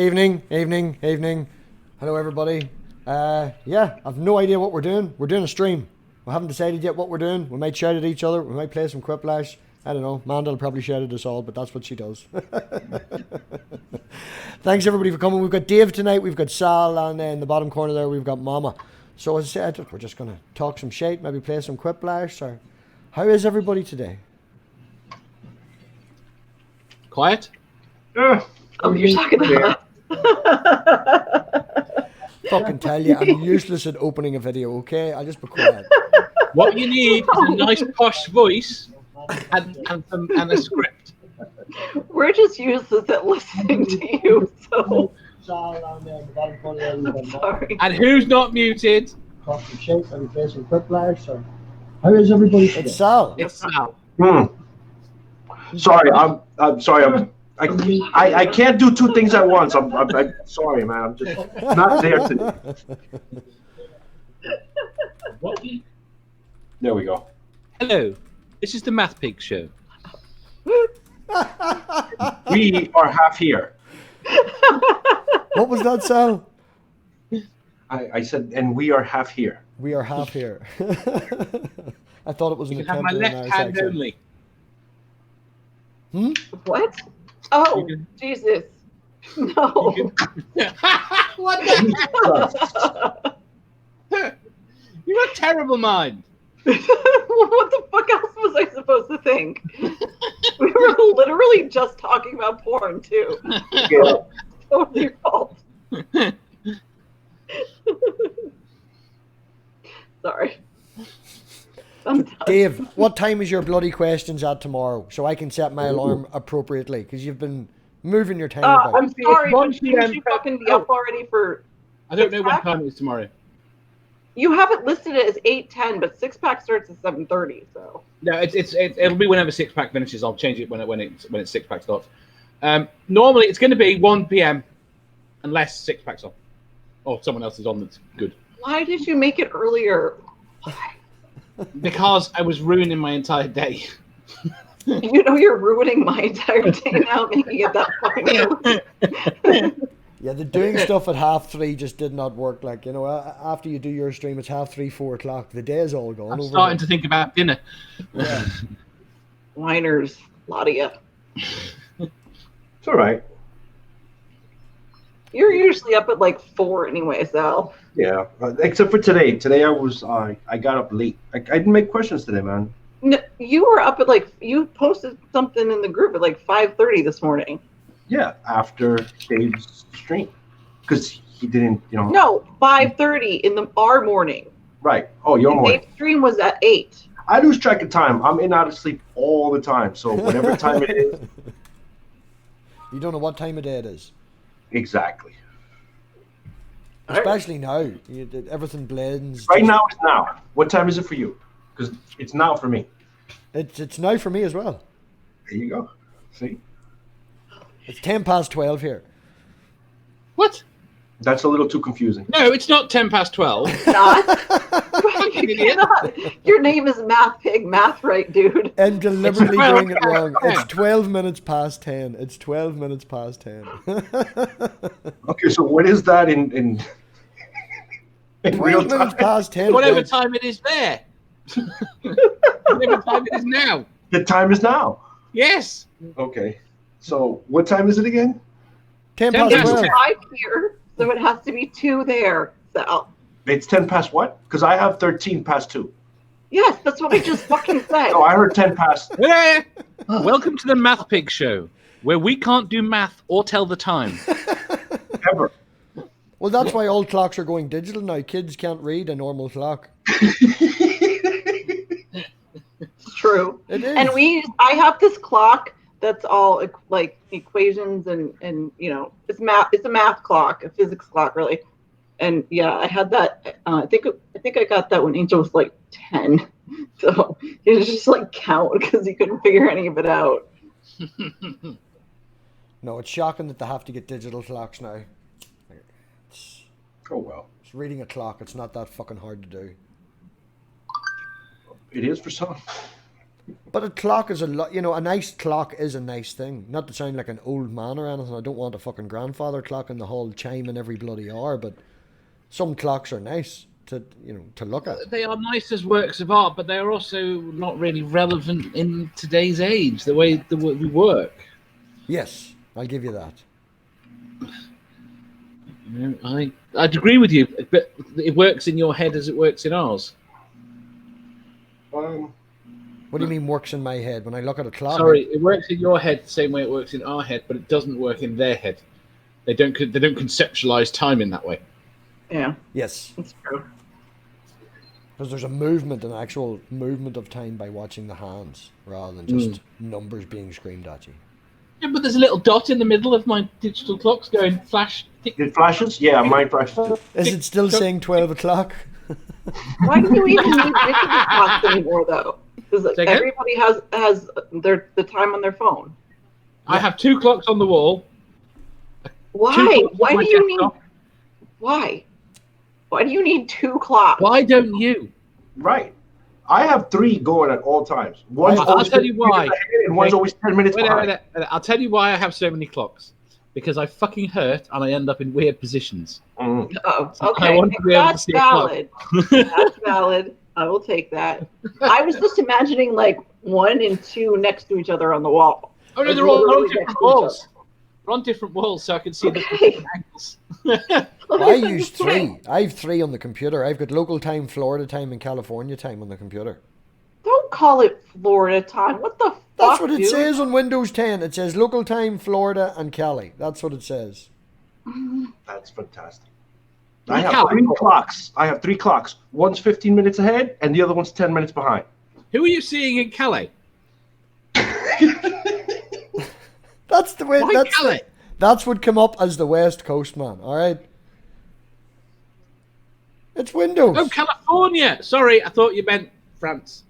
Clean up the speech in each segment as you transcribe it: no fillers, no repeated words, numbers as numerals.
Evening. Hello, everybody. Yeah, I've no idea what we're doing. We're doing a stream. We haven't decided yet what we're doing. We might shout at each other. We might play some Quiplash. I don't know. Mandel probably shout at us all, but that's what she does. Thanks, everybody, for coming. We've got Dave tonight. We've got Sal, and in the bottom corner there, we've got Mama. So, as I said, we're just going to talk some shit, maybe play some Quiplash. Or how is everybody today? Quiet? Oh, you're talking about Fucking tell you, I'm useless at opening a video, okay? I'll just be quiet. What you need is a nice posh voice and a script. We're just useless at listening to you, so I'm sorry. And who's not muted? How is everybody today? It's Sal. It's Sal. Sorry, I'm sorry. I can't do two things at once. I'm sorry, man. I'm just not there today. There we go. Hello, this is the MathPig show. We are half here. What was that, Sal? I said, and we are half here. We are half here. I thought it was an You can have attempt my at an left Irish hand accent. only. What? Oh, You Jesus. No. What the heck? You got a terrible mind. What the fuck else was I supposed to think? We were literally just talking about porn, too. Yeah. Totally your fault. Sorry. I'm done. Dave, what time is your bloody questions at tomorrow so I can set my alarm appropriately? Because you've been moving your time about. I'm sorry, One but shouldn't PM. you fucking be up already for... I don't know what time it is tomorrow. You have it listed as 8:10, but six pack starts at 7:30. So No, it'll be whenever six pack finishes. I'll change it when it's six pack starts. Normally it's going to be 1 p.m. unless six packs on, or someone else is on that's good. why did you make it earlier? Why? Because I was ruining my entire day. You know you're ruining my entire day now, making it that fucking early. Yeah, the doing stuff at 3:30 just did not work. Like, you know, after you do your stream, it's 3:30, 4 o'clock. The day is all gone. I'm over starting to think about dinner. Yeah. Whiners, a lot of you. It's all right. You're usually up at like 4 anyway, Sal. Yeah, except for today. Today I got up late. I didn't make questions today, man. No, you were up at you posted something in the group at 5:30 this morning. Yeah, after Dave's stream, because he didn't, No, 5:30 in our morning. Right. Oh, your And morning. Dave's stream was at 8. I lose track of time. I'm in and out of sleep all the time. So whatever time it is, You don't know what time of day it is. exactly. Especially now. Everything blends. Right now it's now. What time is it for you? Because it's now for me. It's now for me as well. There you go. See? It's 12 here. What? That's a little too confusing. No, it's not 12:10. Not. Fucking You idiot. cannot. Your name is MathPig, math right, dude. I'm deliberately It's 12 doing it wrong. past 10. It's 12 minutes past 10. It's 12 minutes past 10. Okay, so what is that in 12 real minutes time? past 10. Whatever Dave. time it is there. Whatever time it is now. The time is now. Yes. Okay. So what time is it again? 10 10 past past 12. 10. 5 here, so it has to be 2 there, Sal. It's 10 past what? Because I have 13 past 2. Yes, that's what I just fucking said. No, I heard 10 past. Hey! Welcome to the MathPig show, where we can't do math or tell the time. Ever. Well, that's why all clocks are going digital now. Kids can't read a normal clock. It's true. It is. And I have this clock that's all equations and it's math. It's a math clock, a physics clock, really. And yeah, I had that. I think I got that when Angel was 10. So he was just count because he couldn't figure any of it out. No, it's shocking that they have to get digital clocks now. Oh, well. It's reading a clock. It's not that fucking hard to do. It is for some. But a clock is a lot, a nice clock is a nice thing. Not to sound like an old man or anything. I don't want a fucking grandfather clock in the hall chiming every bloody hour, but some clocks are nice to look at. They are nice as works of art, but they are also not really relevant in today's age, the way we work. Yes, I'll give you that. I'd agree with you, but it works in your head as it works in ours. What do you mean works in my head? When I look at a clock? Sorry, it works in your head the same way it works in our head, but it doesn't work in their head. They don't conceptualize time in that way. Yeah. Yes. That's true. Because there's an actual movement of time by watching the hands rather than just numbers being screamed at you. Yeah, but there's a little dot in the middle of my digital clocks going flash. Tick. It flashes? Yeah, mine flashes. Is it still saying 12 o'clock? Why do you even need digital clocks anymore, though? Because everybody has the time on their phone. I have 2 clocks on the wall. Why? Why do you need? Why? Why do you need 2 clocks? Why don't you? Right. I have 3 going at all times. I'll tell you why. And one's always 10 minutes behind. I'll tell you why I have so many clocks. Because I fucking hurt and I end up in weird positions. Oh, So okay. I want to be able to That's see a clock. valid. That's valid. I will take that. I was just imagining like 1 and 2 next to each other on the wall. Oh no, Like, they're all literally on next different to each walls. They're on different walls, so I can see the different angles. I use 3. I have 3 on the computer. I've got local time, Florida time, and California time on the computer. Don't call it Florida time. What the fuck, That's what it dude? says on Windows 10. It says local time, Florida, and Cali. That's what it says. That's fantastic. I have 3 clocks. I have 3 clocks. One's 15 minutes ahead, and the other one's 10 minutes behind. Who are you seeing in Calais? That's the way. Why Calais? That's what come up as the West Coast, man. All right. It's Windows. Oh, California. Sorry, I thought you meant France.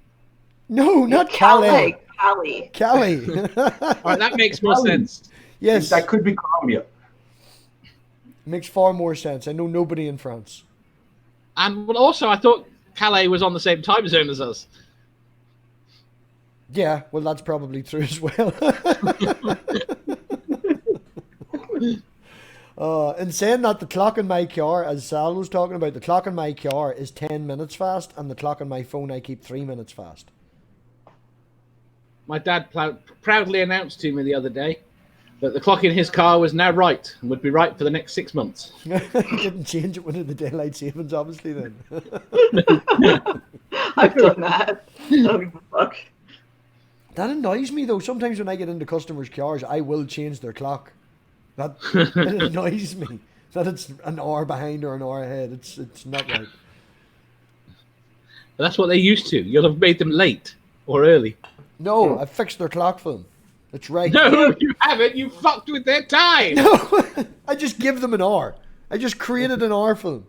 No, not Calais. Cali. Cali. All right, that makes more sense. Yes. That could be Colombia. Makes far more sense. I know nobody in France. And well, also, I thought Calais was on the same time zone as us. Yeah, well, that's probably true as well. In saying that, the clock in my car, as Sal was talking about, the clock in my car is 10 minutes fast, and the clock on my phone I keep 3 minutes fast. My dad proudly announced to me the other day that the clock in his car was now right and would be right for the next 6 months. He didn't change it when it the daylight savings, obviously, then. I've done that. I don't give a fuck. That annoys me, though. Sometimes when I get into customers' cars, I will change their clock. It annoys me that it's an hour behind or an hour ahead. It's not right. But that's what they used to. You'll have made them late or early. No, I fixed their clock for them. It's right. No, you haven't. You fucked with their time. No, I just give them an hour. I just created an hour for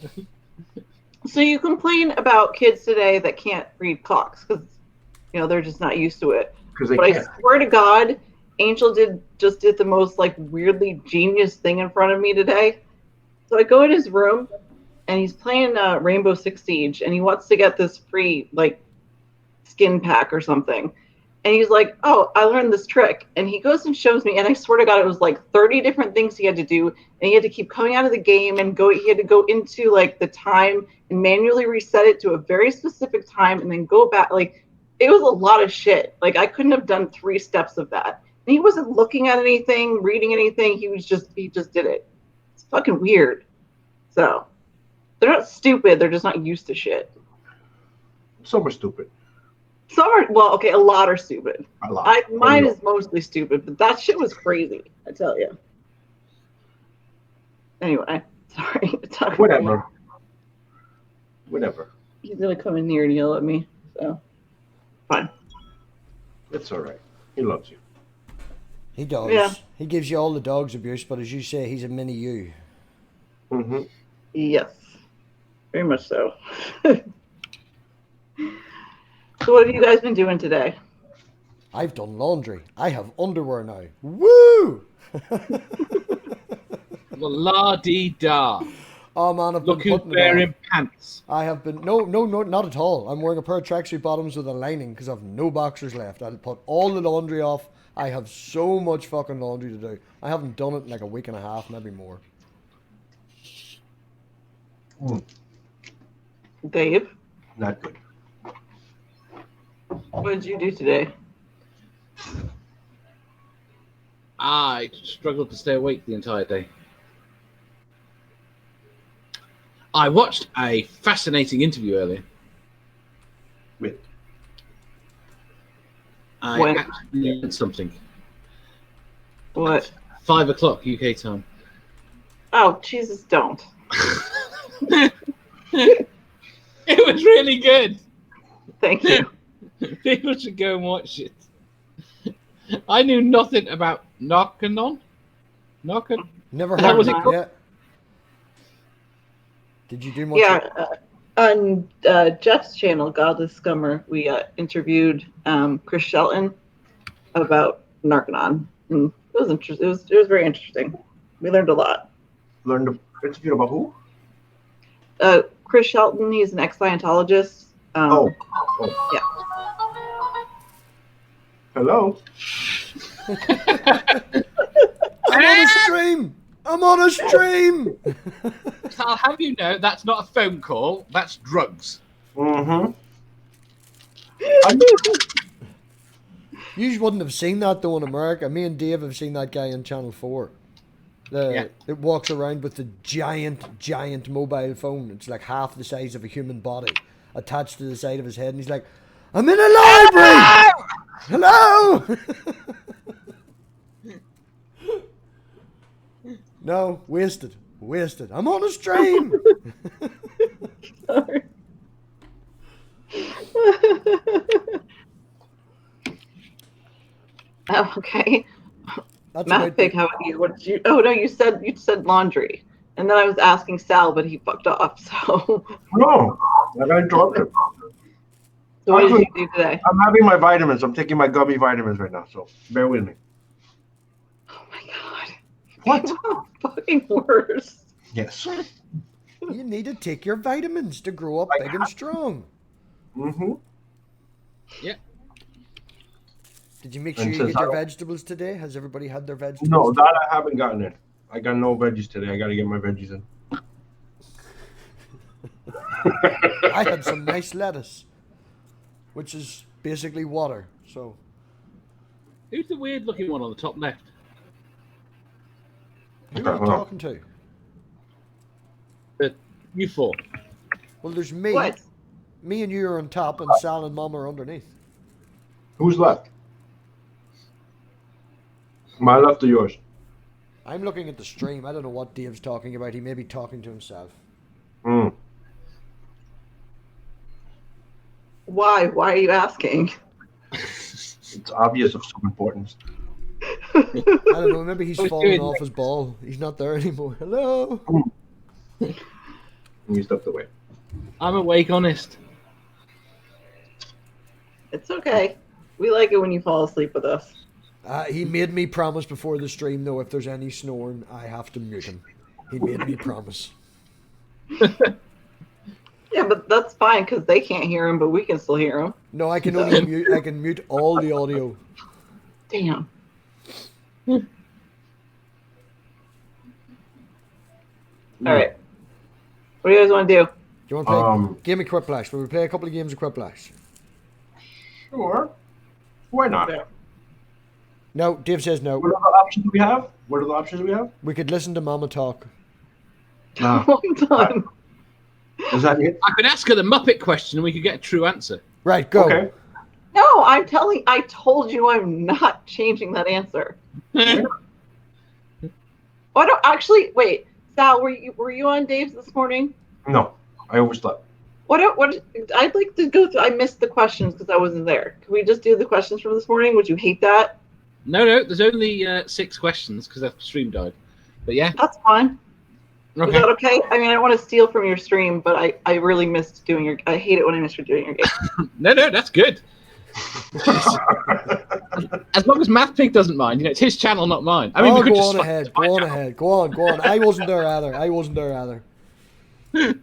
them. So you complain about kids today that can't read clocks because they're just not used to it. They but can't. I swear to God, Angel did the most like weirdly genius thing in front of me today. So I go in his room and he's playing Rainbow Six Siege and he wants to get this free like skin pack or something. And he's like, oh, I learned this trick. And he goes and shows me. And I swear to God, it was like 30 different things he had to do. And he had to keep coming out of the game and he had to go into like the time and manually reset it to a very specific time and then go back. Like it was a lot of shit. Like I couldn't have done 3 steps of that. And he wasn't looking at anything, reading anything. He just did it. It's fucking weird. So they're not stupid. They're just not used to shit. Some are stupid. Some are, well, okay, a lot are stupid. A lot. Mine is mostly stupid, but that shit was crazy, I tell you. Anyway, sorry. Whatever. He's going to come in here and yell at me, so fine. It's all right. He loves you. He does. Yeah. He gives you all the dog's abuse, but as you say, he's a mini you. Mm-hmm. Yes, very much so. So what have you guys been doing today? I've done laundry. I have underwear now. Woo! La-dee-da. Oh man, I've Look been who's putting it on. wearing pants. I have been no, not at all. I'm wearing a pair of tracksuit bottoms with a lining because I've no boxers left. I'll put all the laundry off. I have so much fucking laundry to do. I haven't done it in like a week and a half, maybe more. Dave, Not good. what did you do today? I struggled to stay awake the entire day. I watched a fascinating interview earlier. Wait. I When? actually learned something. What? 5 o'clock UK time. Oh, Jesus, don't. It was really good. Thank you. People should go and watch it. I knew nothing about knocking on. Never How heard was of it it called? yet. Did you do much? Yeah, on Jeff's channel, Godless Scummer, we interviewed Chris Shelton about Narconon, and it was interesting. It was very interesting. We learned a lot. Learned the interview about who? Chris Shelton, he's an ex-Scientologist. Oh. Yeah. Hello. I'm on a stream. I'm on a stream. I'll have you know that's not a phone call. That's drugs. Mm-hmm. You wouldn't have seen that though in America. Me and Dave have seen that guy on Channel 4. It walks around with the giant mobile phone. It's like half the size of a human body attached to the side of his head. And he's like, I'm in a library! Hello! No, wasted. I'm on a stream! Sorry. Okay. That's about MathPig, how about you? What did you? Oh no, you said laundry, and then I was asking Sal, but he fucked off. So, No, I got interrupted. so what did you do today? I'm having my vitamins. I'm taking my gummy vitamins right now, so bear with me. Oh my god! What? People are fucking worse. Yes. You need to take your vitamins to grow up big and strong. Mm-hmm. Yeah. Did you make sure And you says get your I don't- vegetables today? Has everybody had their vegetables? No, that I haven't gotten in. I got no veggies today. I got to get my veggies in. I had some nice lettuce, which is basically water. So, Who's the weird looking one on the top left? who are you talking to? You four. Well, there's me. What? Me and you are on top, and Sal and Mom are underneath. Who's left? My left or yours? I'm looking at the stream. I don't know what Dave's talking about. He may be talking to himself. Mm. Why? Why are you asking? It's obvious of some importance. I don't know. Maybe he's What fallen doing off his ball. He's not there anymore. Hello. And you stepped away. I'm awake, honest. It's okay. We like it when you fall asleep with us. He made me promise before the stream, though, if there's any snoring, I have to mute him. He made me promise. Yeah, but that's fine because they can't hear him, but we can still hear him. No, I can only mute. I can mute all the audio. Damn. All right. What do you guys want to do? Do you want to play game of Quiplash? Will we play a couple of games of Quiplash? Sure. Why not? Yeah. No, Dave says no. What are the options we have? What are the options we have? We could listen to Mama talk. No. Hold on. Is that it? I could ask her the Muppet question and we could get a true answer. Right, go. Okay. No, I told you I'm not changing that answer. Oh, I don't actually wait. Sal, were you on Dave's this morning? No, I overslept. What I'd like to go through. I missed the questions because I wasn't there. Can we just do the questions from this morning? Would you hate that? No, there's only 6 questions because the stream died. But yeah. That's fine. Okay. Is that okay? I mean, I don't want to steal from your stream, but I really missed doing your. I hate it when I miss doing your game. No, that's good. As long as MathPig doesn't mind, it's his channel, not mine. I mean, we could go just on swap ahead. it to my Go on channel. ahead. Go on. I wasn't there either. What's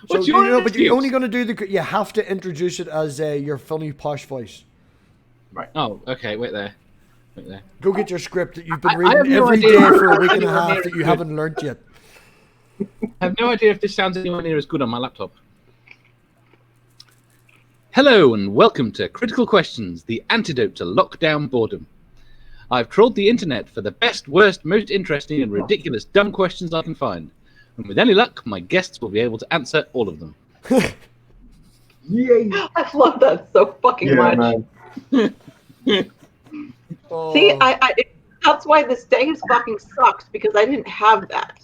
So, your but you're excuse? only going to do you have to introduce it as your funny posh voice. Oh, okay. Wait there. Go get your script that you've been I have reading no every idea day if for a it's week and a anywhere half near that as you good. haven't learnt yet. I have no idea if this sounds anywhere near as good on my laptop. Hello and welcome to Critical Questions, the antidote to lockdown boredom. I've trawled the internet for the best, worst, most interesting and ridiculous dumb questions I can find. And with any luck, my guests will be able to answer all of them. Yay! I love that so fucking much. Man. Oh. See, that's why this day is fucking sucks, because I didn't have that.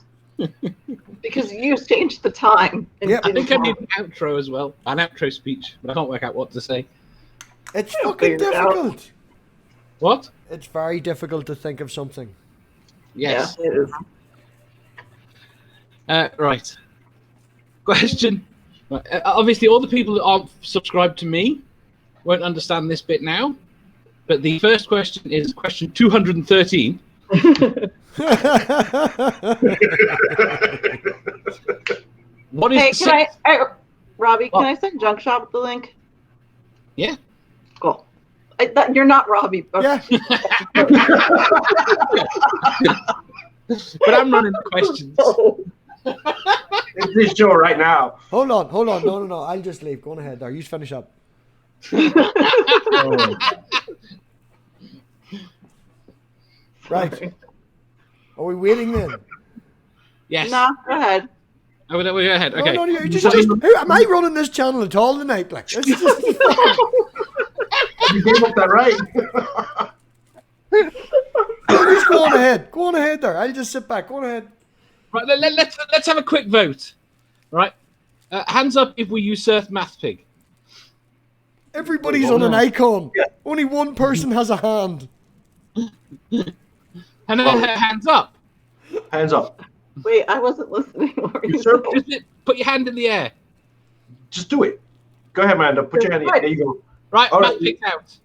Because you changed the time. And Yep. I didn't think I have need an outro as well. An outro speech, but I can't work out what to say. It's I'll fucking figure it out. difficult. What? It's very difficult to think of something. Yes. Yeah, it is. Right. Question. Right. Obviously, all the people that aren't subscribed to me won't understand this bit now. But the first question is question 213. What is Hey, the can Robbie, can I send Junk Shop the link? Yeah. Cool. You're not Robbie. But Yeah. But I'm running the questions. It's this show right now. Hold on. No. I'll just leave. Go on ahead there. You finish up. Oh. Right. Are we waiting then? Yes. Nah, go ahead. Oh, go ahead. Okay. No, you just who, am I running this channel at all tonight? Like, this is just, You gave up that right. just go on ahead. Go on ahead there. I'll just sit back. Go on ahead. Right. Let's have a quick vote. Right. Hands up if we usurp MathPig. Everybody's on an icon. Yeah. Only one person has a hand. And then hands up. Hands up. Wait, I wasn't listening. What were you Usurp. saying? Just put your hand in the air. Just do it. Go ahead, Amanda. Put your hand in. There you go. Right. All right. MathPig's out.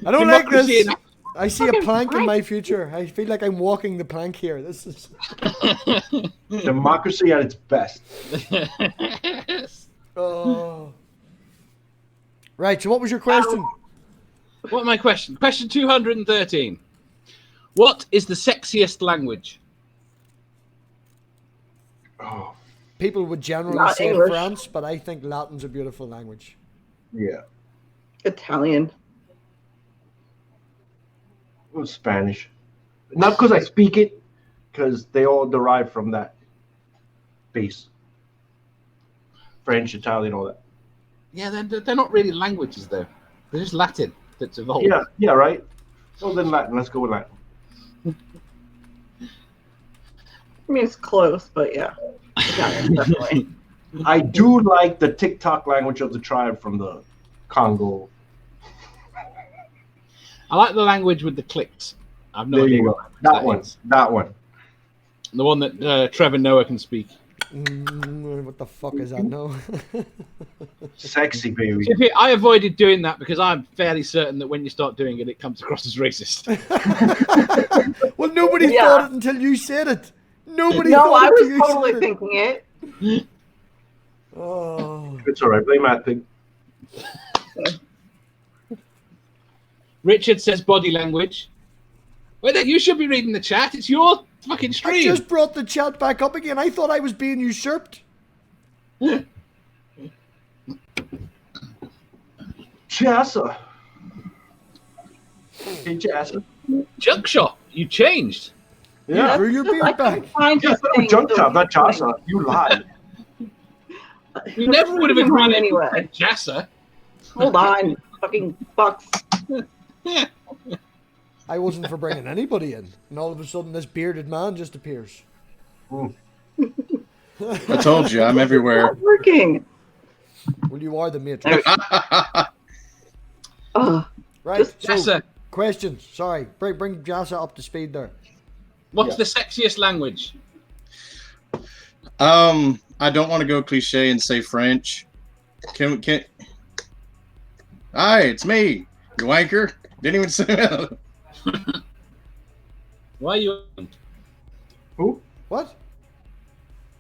I don't like Democracy this. in- I see a plank in my future. I feel like I'm walking the plank here. This is. Democracy at its best. Oh. Right. So, what was your question? What my question? Question 213. What is the sexiest language? Oh, People would generally Not say English. France, but I think Latin's a beautiful language. yeah. Italian. It was Spanish. Not because I speak it, because they all derive from that base. French, Italian, all that. Yeah, they're not really languages though. They're just Latin that's evolved. Yeah, right. Well, then Latin. Let's go with Latin. I mean, it's close, but yeah. Italian, definitely. I do like the TikTok language of the tribe from the Congo. I like the language with the clicks. I've no There idea you go. what That one. is. That one. The one that Trevor Noah can speak. What the fuck is that? No. Sexy, baby. See, I avoided doing that because I'm fairly certain that when you start doing it, it comes across as racist. Well, nobody Yeah. thought it until you said it. Nobody No, thought I it was till you totally said it. thinking it. Oh. It's all right. Blame MathPig. Richard says body language. Wait, then you should be reading the chat. It's your fucking I stream. just brought the chat back up again. I thought I was being usurped. Chassa. Hey, Chassa. Junk shop. You changed. Yeah. Grew your Just- beard I back. couldn't find Yeah, his that was thing, Junk so Shop, not he's like, Chassa. You lied. You never would have Come agreed on, anyway. anyway. Jassa. Hold on, fucking fucks. I wasn't for bringing anybody in, and all of a sudden this bearded man just appears. I told you, I'm everywhere. Not working. Well, you are the Matrix. Oh, Right. Just So, Jassa. questions. Sorry. Bring Jassa up to speed there. What's the sexiest language? I don't want to go cliche and say French. Can Hi, it's me. You wanker. Didn't even say that. Why are you? Who? What?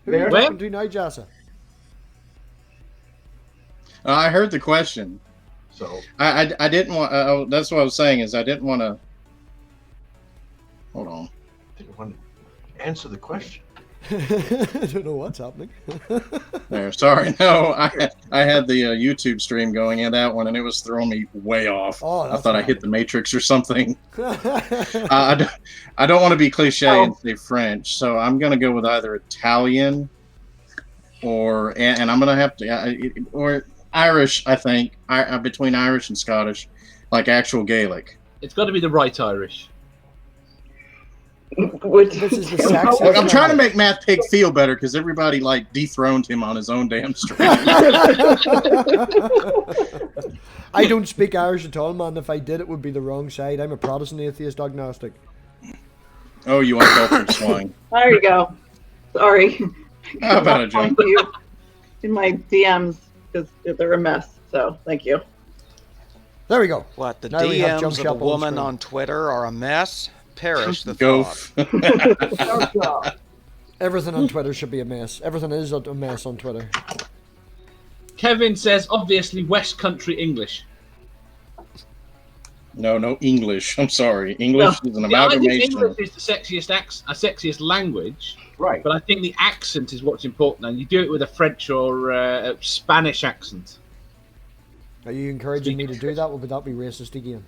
Who are you There? talking to now, Jassa? I heard the question. So I didn't want. That's what I was saying is I didn't want to. Hold on. I didn't want to answer the question. I don't know what's happening. There. Sorry. No, I had the YouTube stream going in that one, and it was throwing me way off. Oh, I that's thought I fine. hit the Matrix or something. I don't want to be cliche and say French, so I'm going to go with either Italian and I'm going to have to or Irish. I think between Irish and Scottish, like actual Gaelic. It's got to be the right Irish. Which This is the sexiest Look, I'm trying to language. make MathPig feel better because everybody like dethroned him on his own damn stream. I don't speak Irish at all, man. If I did, it would be the wrong side. I'm a Protestant atheist agnostic. Oh, you uncultured swine. There you go. Sorry. How about a Thank joke? you in my DMs because they're a mess. So thank you. There we go. What, the Now we have jump DMs of shop the on woman screen. on Twitter are a mess? Perish the Go. thought. Everything on Twitter should be a mess. Everything is a mess on Twitter. Kevin says, obviously, West Country English. No English. I'm sorry. English is an Yeah, I think amalgamation. English is the sexiest language, Right. but I think the accent is what's important. And you do it with a French or a Spanish accent. Are you encouraging me to do that, or would that be racist again?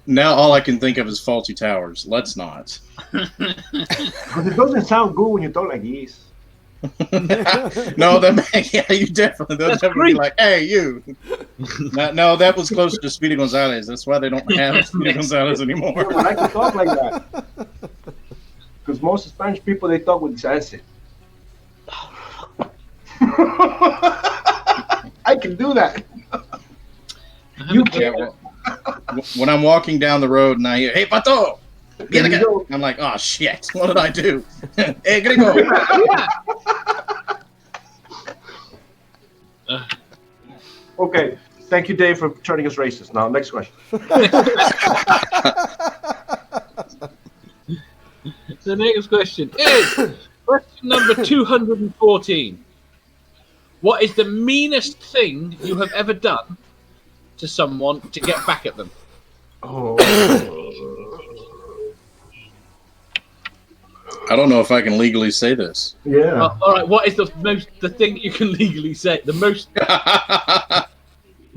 Now all I can think of is Faulty Towers. Let's not. Because it doesn't sound good when you talk like this. No, you definitely. They'll That's definitely Greek. be like, "Hey, you." No, that was closer to Speedy Gonzalez. That's why they don't have Speedy Gonzalez Yeah, anymore. but I can talk like that. Because most Spanish people, they talk with this accent. I can do that. You Yeah, can't. well, when I'm walking down the road and I hear, "Hey, pato," There you go. I'm like, "Oh shit, what did I do?" Hey, gringo. Okay. Thank you, Dave, for turning us racist. Now, next question. The next question is question number 214. What is the meanest thing you have ever done to someone to get back at them? Oh. I don't know if I can legally say this. Yeah. All right. What is the thing you can legally say? The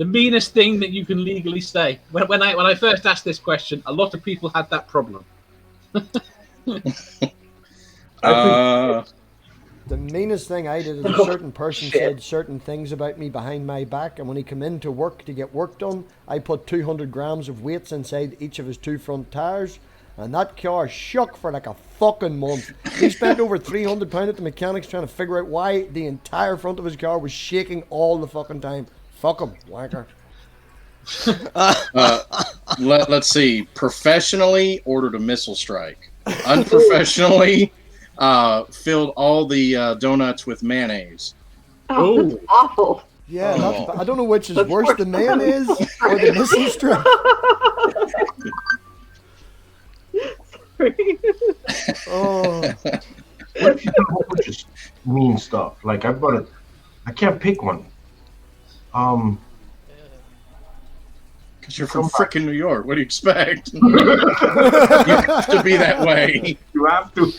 meanest thing that you can legally say. When I first asked this question, a lot of people had that problem. The meanest thing I did is a certain person said certain things about me behind my back, and when he came into work to get work done, I put 200 grams of weights inside each of his two front tires, and that car shook for like a fucking month. He spent over £300 at the mechanics trying to figure out why the entire front of his car was shaking all the fucking time. Fuck him, wanker. Let's see. Professionally, ordered a missile strike. Unprofessionally, filled all the donuts with mayonnaise. Oh, that's awful. Yeah, Oh. I don't know which is That's worse, worse the than mayonnaise the or the missile strike. Oh, What if you do a whole bunch of mean stuff? Like, I can't pick one. Because you're from frickin' New York. What do you expect? You have to be that way. You have to.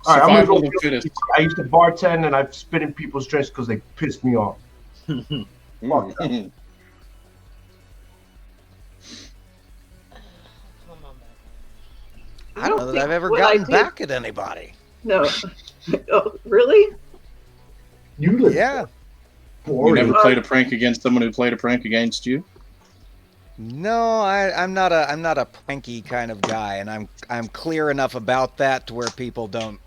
All right, I'm gonna Survival go. of the fittest. I used to bartend and I've spit in people's drinks because they pissed me off. Fuck that. I don't know that think I've ever what gotten I did- back at anybody. No. Oh, really? You look Yeah. You boring. never played a prank against someone who played a prank against you? No, I'm not a pranky kind of guy, and I'm clear enough about that to where people don't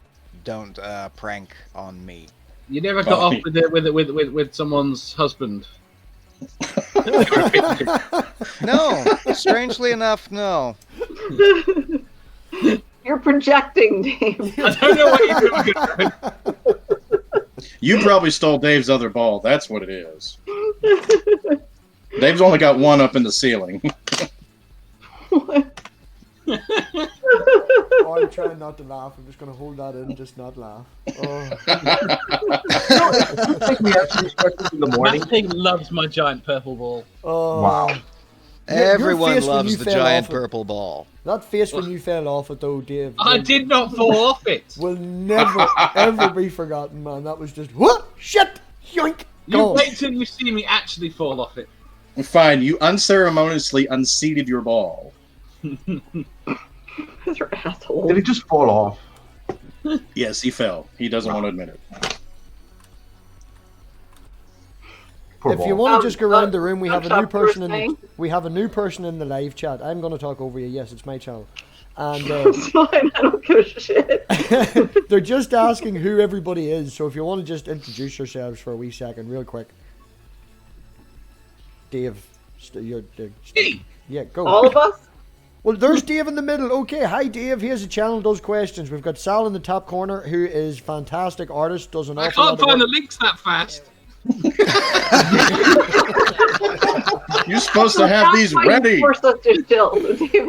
prank on me. You never got off with someone's husband. No, strangely enough, no. You're projecting, Dave. I don't know what you're doing. You probably stole Dave's other ball. That's what it is. Dave's only got one up in the ceiling. Oh, I'm trying not to laugh. I'm just going to hold that in and just not laugh. Oh. I think we answer these questions in the morning. MathPig loves my giant purple ball. Oh. Wow. Your Everyone face when loves you the fell giant off it. purple ball. That face when you fell off it, though, Dave. I did not fall off it. Will never, ever be forgotten, man. That was just, what? Shit! Yoink! You Gone. wait till you see me actually fall off it. Fine, you unceremoniously unseated your ball. You're asshole. Did it just fall off? Yes, he fell. He doesn't want to admit it. Poor If you ball. want to just go around the room, we have a new Shop you were person in. saying? We have a new person in the live chat. I'm going to talk over you. Yes, it's my channel, and It's fine. I don't give a shit. they're just asking who everybody is. So if you want to just introduce yourselves for a wee second, real quick. Dave, you're Hey, yeah, go. All of us? Well, there's Dave in the middle. Okay, hi Dave. Here's a channel does questions. We've got Sal in the top corner, who is fantastic artist, does an I awful lot can't of find the work. links that fast. You're supposed to have these ready. Force us to chill.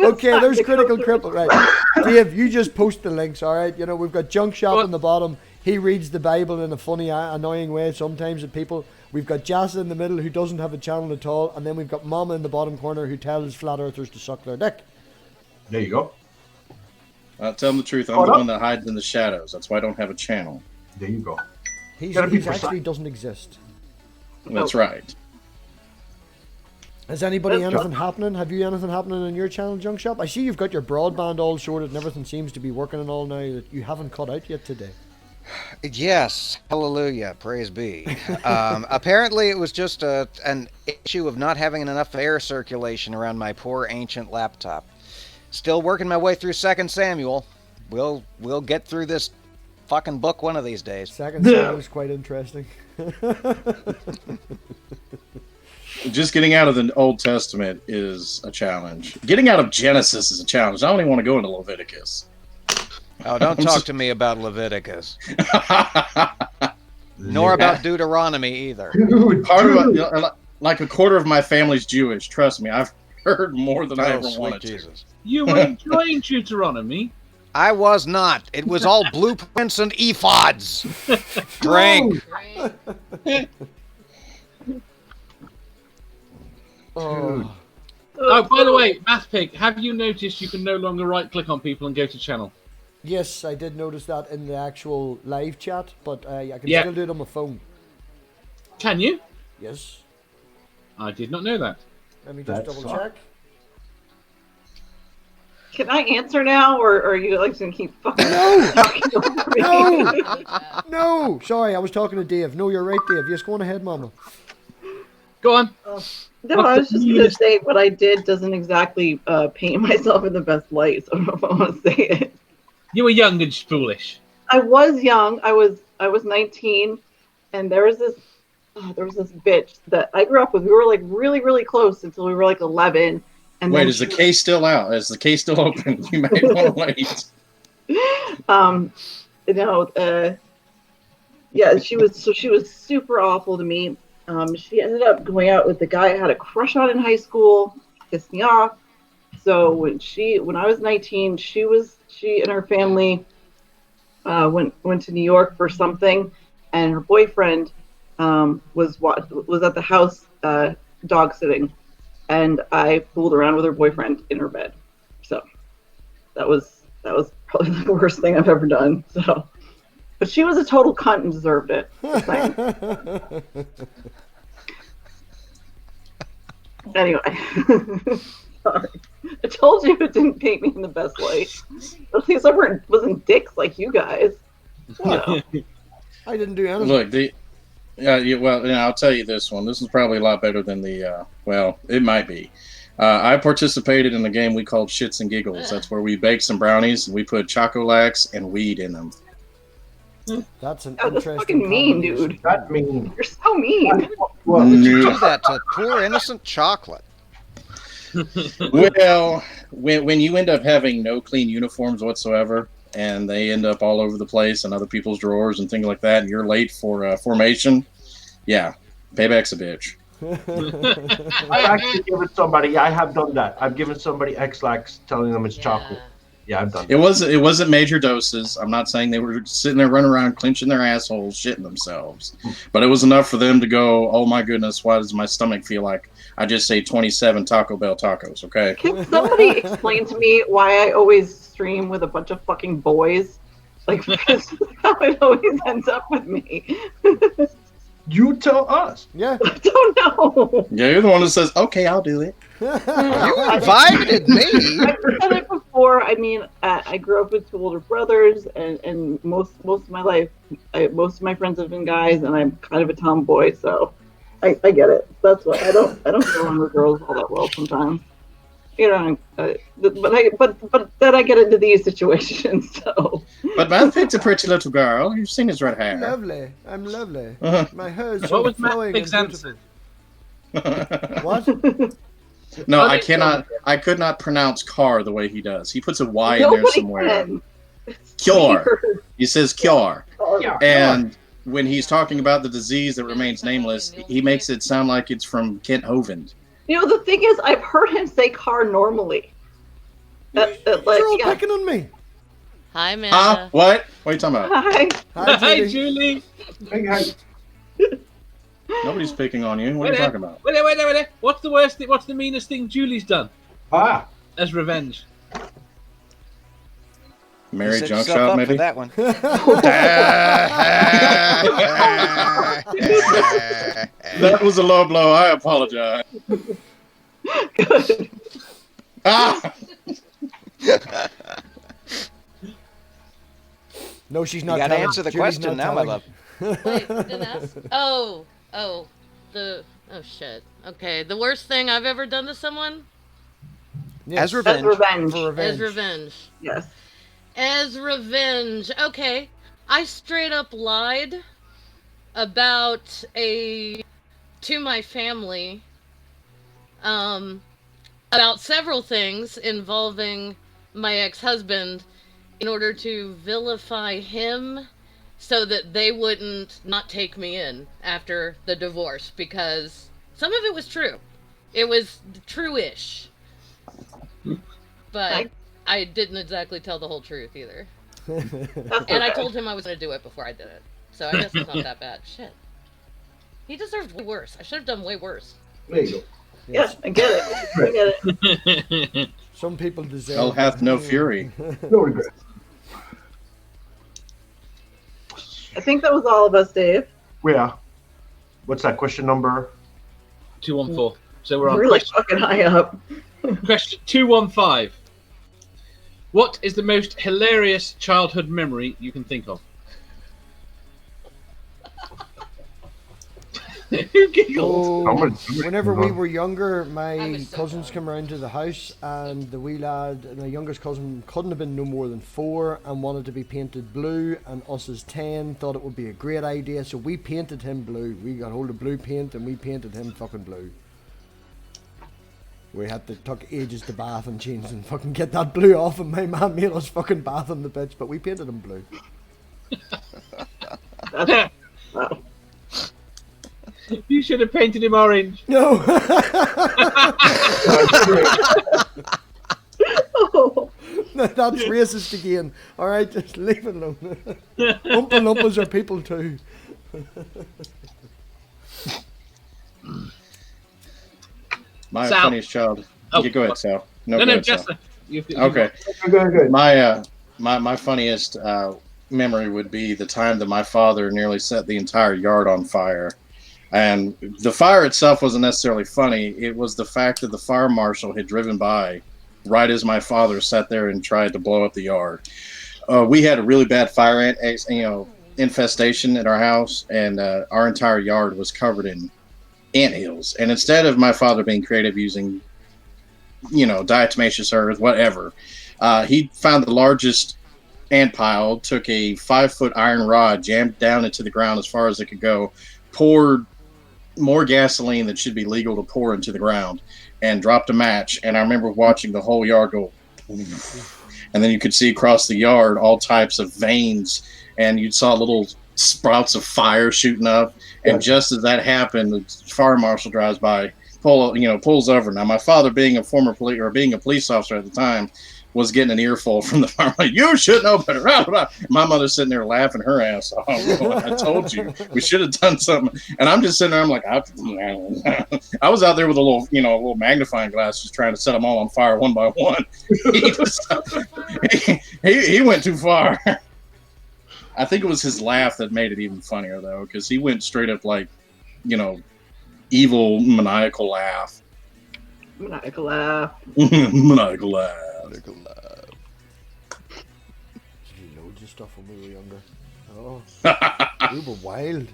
Okay, there's Critical Cripple, right? Dave, you just post the links, all right? You know, we've got Junk Shop What? on the bottom. He reads the Bible in a funny, annoying way sometimes at people. We've got Jassa in the middle, who doesn't have a channel at all. And then we've got Mama in the bottom corner, who tells flat earthers to suck their dick. There you go. Tell him the truth. I'm Hold the up. one that hides in the shadows. That's why I don't have a channel. There you go. He's Gotta be actually doesn't exist. That's right. Has anybody That's anything happening? Have you anything happening in your channel, Junk Shop? I see you've got your broadband all sorted and everything seems to be working and all now that you haven't cut out yet today. Yes, hallelujah, praise be. Apparently, it was just an issue of not having enough air circulation around my poor ancient laptop. Still working my way through 2 Samuel. We'll get through this fucking book one of these days. Second song was quite interesting. Just getting out of the Old Testament is a challenge. Getting out of Genesis is a challenge. I don't even want to go into Leviticus. Oh, don't talk to me about Leviticus. Nor about Deuteronomy either. Dude, Part of dude. like a quarter of my family's Jewish. Trust me, I've heard more than I Oh, ever sweet wanted Jesus. You were enjoying Deuteronomy. I was not. It was all blueprints and ephods. Drink. Oh. Oh, by the way, MathPig, have you noticed you can no longer right-click on people and go to channel? Yes, I did notice that in the actual live chat, but I can Yeah. still do it on my phone. Can you? Yes. I did not know that. Let me just That double sucks. check. Can I answer now, or are you like going to keep fucking No! talking over me? No! No! Sorry, I was talking to Dave. No, you're right, Dave. Yes, go on ahead, Mama. Go on. No, I was just going to say what I did doesn't exactly paint myself in the best light, so I don't know if I want to say it. You were young and foolish. I was young. I was 19, and there was this bitch that I grew up with. We were like really, really close until we were like 11. And Wait, then is the she- case still out? Is the case still open? You may want to wait. Yeah, she was super awful to me. She ended up going out with the guy I had a crush on in high school, pissed me off. So when I was 19, she and her family went to New York for something, and her boyfriend was at the house dog sitting, and I fooled around with her boyfriend in her bed. So that was probably the worst thing I've ever done. So, but she was a total cunt and deserved it. Just saying. Anyway, sorry. I told you it didn't paint me in the best light. At least I wasn't dicks like you guys. Wow. I didn't do anything. Look, I'll tell you this one. This is probably a lot better than the. Well, it might be. I participated in a game we called Shits and Giggles. That's where we baked some brownies and we put Chocolax and weed in them. That's an God, that's interesting fucking mean, combination. dude. That mean. You're so mean. Well, Why would you No. do that to poor innocent chocolate? Well, when you end up having no clean uniforms whatsoever, and they end up all over the place in other people's drawers and things like that, and you're late for formation, yeah, payback's a bitch. I actually given somebody. I have done that. I've given somebody X-Lax, telling them it's chocolate. Yeah, I've done that. It wasn't major doses. I'm not saying they were sitting there running around clenching their assholes, shitting themselves, but it was enough for them to go, "Oh my goodness, why does my stomach feel like I just ate 27 Taco Bell tacos?" Okay. Can somebody explain to me why I always stream with a bunch of fucking boys? Like, because how it always ends up with me. You tell us. Yeah. I don't know. Yeah, you're the one that says, "Okay, I'll do it." You invited me. I've said it before. I mean, I grew up with 2 older brothers, and most of my life, most of my friends have been guys, and I'm kind of a tomboy, so I get it. That's why I don't get along with girls all that well sometimes. You know, but then I get into these situations. So. But MathPig's a pretty little girl. You've seen his red hair. Lovely. I'm lovely. Uh-huh. My hair is What so was flowing and MathPig's beautiful. answer? What? No, What I is cannot. I could not pronounce car the way he does. He puts a Y in there Nobody somewhere. can. Cure. He says cure. Yeah. And when he's talking about the disease that remains nameless, he makes it sound like it's from Kent Hovind. You know, the thing is, I've heard him say car normally. Like, You're all yeah. picking on me. Hi, Amanda. What? What are you talking about? Hi. Hi, Hi, Julie. Julie. Nobody's picking on you. What are you talking about? Wait. What's the worst? What's the meanest thing Julie's done Ah. as revenge? Mary Set Junk yourself Shop, up maybe? for that one. That was a low blow. I apologize. Good. Ah! No, she's You not got to telling. answer the Julie's question not now, my telling. love. Wait, didn't ask. Oh, shit. Okay, the worst thing I've ever done to someone Yes. As revenge. That's revenge. For revenge. is revenge. Yes. As revenge. Okay, I straight up lied about to my family about several things involving my ex-husband in order to vilify him so that they wouldn't not take me in after the divorce, because some of it was true. It was true-ish. But I didn't exactly tell the whole truth either. That's And I okay. told him I was going to do it before I did it. So I guess it's not that bad. Shit. He deserved way worse. I should have done way worse. There you go. Yeah, I get it. I get it. Some people deserve. Hell hath no fury. No regret. I think that was all of us, Dave. Yeah. What's that question number? 214. So we're on Really question, fucking high up. question 215. What is the most hilarious childhood memory you can think of? Who giggled? Oh, whenever we were younger, I my was so cousins proud. came around to the house, and the wee lad, my youngest cousin, couldn't have been no more than 4 and wanted to be painted blue, and us as 10 thought it would be a great idea, so we painted him blue. We got hold of blue paint and we painted him fucking blue. We had to took ages to bath and change and fucking get that blue off, and my mum made us fucking bath on the bitch, but we painted him blue. That's, wow. You should have painted him orange. No! Oh, That's racist again. Alright, just leave it alone. Oompa Loompas are people too. My Sal. funniest child. Oh, You go ahead, Sal. No, go ahead, just Sal. you. Okay. Good. My funniest memory would be the time that my father nearly set the entire yard on fire. And the fire itself wasn't necessarily funny. It was the fact that the fire marshal had driven by right as my father sat there and tried to blow up the yard. We had a really bad fire infestation at our house, and our entire yard was covered in anthills. And instead of my father being creative using, diatomaceous earth, whatever, he found the largest ant pile, took a 5-foot iron rod, jammed down into the ground as far as it could go, poured more gasoline than should be legal to pour into the ground, and dropped a match. And I remember watching the whole yard go, and then you could see across the yard all types of veins, and you saw little sprouts of fire shooting up. And just as that happened, the fire marshal drives by, pulls over. Now, my father, being a police officer at the time, was getting an earful from the fireman. Like, you should know better. My mother's sitting there laughing her ass off. I told you, we should have done something. And I'm just sitting there. I'm like, I was out there with a little magnifying glass, just trying to set them all on fire one by one. He went too far. I think it was his laugh that made it even funnier, though, because he went straight up like, evil maniacal laugh. Maniacal laugh. Maniacal laugh. Loads of stuff when we were younger. Oh, we were wild.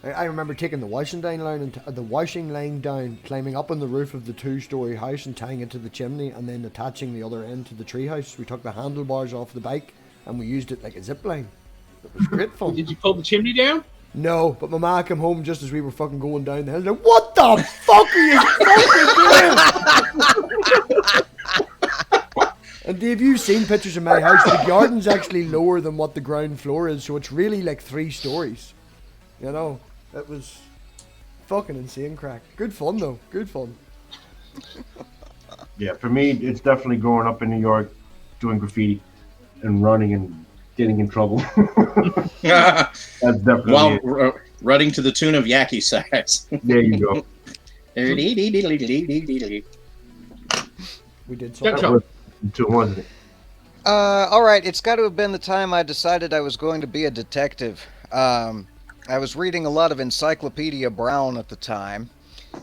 I remember taking the washing line down, climbing up on the roof of the 2-story house and tying it to the chimney, and then attaching the other end to the treehouse. We took the handlebars off the bike and we used it like a zip line. It was great fun. Did you pull the chimney down? No, but my ma came home just as we were fucking going down the hill. Like, what the fuck are you fucking doing? And Dave, you've seen pictures of my house. The garden's actually lower than what the ground floor is, so it's really like 3 stories. It was fucking insane crack. Good fun though. Good fun. Yeah, for me, it's definitely growing up in New York, doing graffiti and running and getting in trouble. That's definitely while running to the tune of Yaki Sax. There you go. We did something. That was too, wasn't it? All right, it's got to have been the time I decided I was going to be a detective. I was reading a lot of Encyclopedia Brown at the time,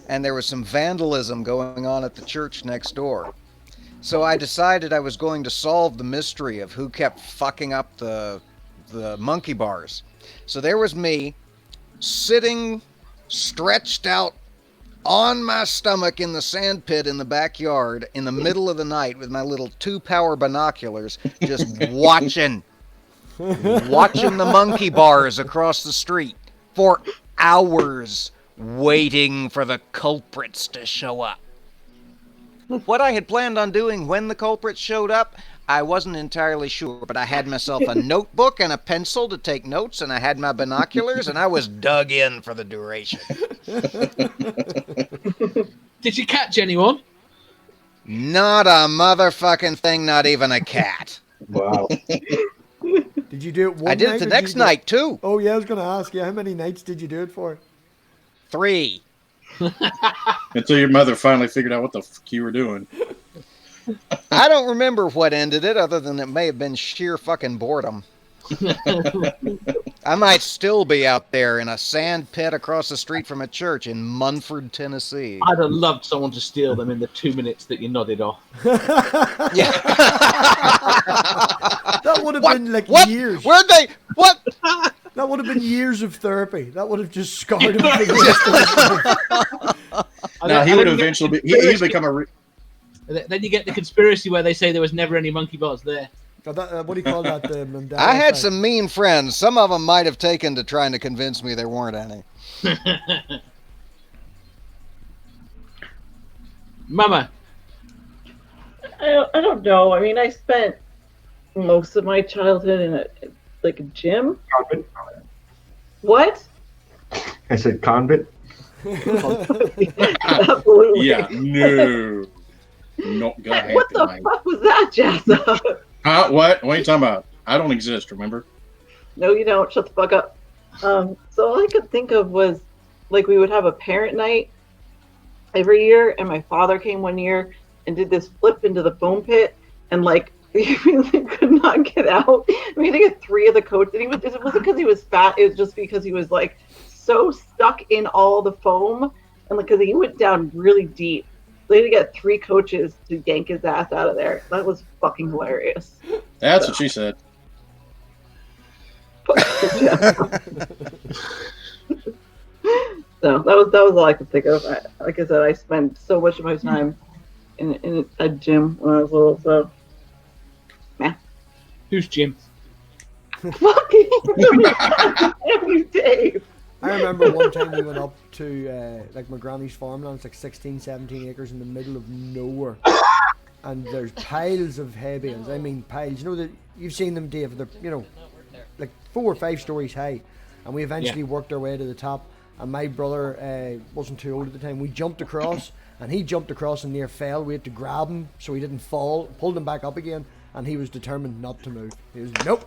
and there was some vandalism going on at the church next door. So I decided I was going to solve the mystery of who kept fucking up the monkey bars. So there was me, sitting stretched out on my stomach in the sand pit in the backyard in the middle of the night with my little 2-power binoculars, just watching the monkey bars across the street for hours, waiting for the culprits to show up. What I had planned on doing when the culprits showed up, I wasn't entirely sure, but I had myself a notebook and a pencil to take notes, and I had my binoculars, and I was dug in for the duration. Did you catch anyone? Not a motherfucking thing, not even a cat. Wow. Did you do it one I did night it the or next you do it- night, too. Oh yeah, I was going to ask you, how many nights did you do it for? 3. Until your mother finally figured out what the fuck you were doing. I don't remember what ended it, other than it may have been sheer fucking boredom. I might still be out there in a sand pit across the street from a church in Munford, Tennessee. I'd have loved someone to steal them in the 2 minutes that you nodded off. Yeah. That would have been like years. Where'd they? What? That would have been years of therapy. That would have just scarred him for the rest of his life. Now he would eventually he'd become a. Then you get the conspiracy where they say there was never any monkey bars there. What do you call that? Mandela I had effect? some mean friends. Some of them might have taken to trying to convince me there weren't any. Mama. I don't know. I mean, I spent most of my childhood in a gym. Convent? What? I said convent. Absolutely. Yeah, no. Not gonna happen. What the fuck was that, Jazza? What? What are you talking about? I don't exist, remember? No, you don't. Shut the fuck up. So all I could think of was, like, we would have a parent night every year, and my father came one year and did this flip into the foam pit, and like he really could not get out. We had to get 3 of the coaches. And it wasn't because he was fat. It was just because he was like so stuck in all the foam, and like because he went down really deep. They had to get 3 coaches to yank his ass out of there. That was fucking hilarious. That's what she said. So that was all I could think of. Like I said, I spent so much of my time in a gym when I was little. So, yeah. Who's Jim? Fucking you, Dave. I remember one time we went up to like my granny's farmland. It's like 16, 17 acres in the middle of nowhere, and there's piles of hay bales. I mean piles. You know that you've seen them, Dave. They're like 4 or 5 stories high, and we eventually worked our way to the top. And my brother wasn't too old at the time. We jumped across, and he jumped across and near fell. We had to grab him so he didn't fall, pulled him back up again, and he was determined not to move. He was, nope,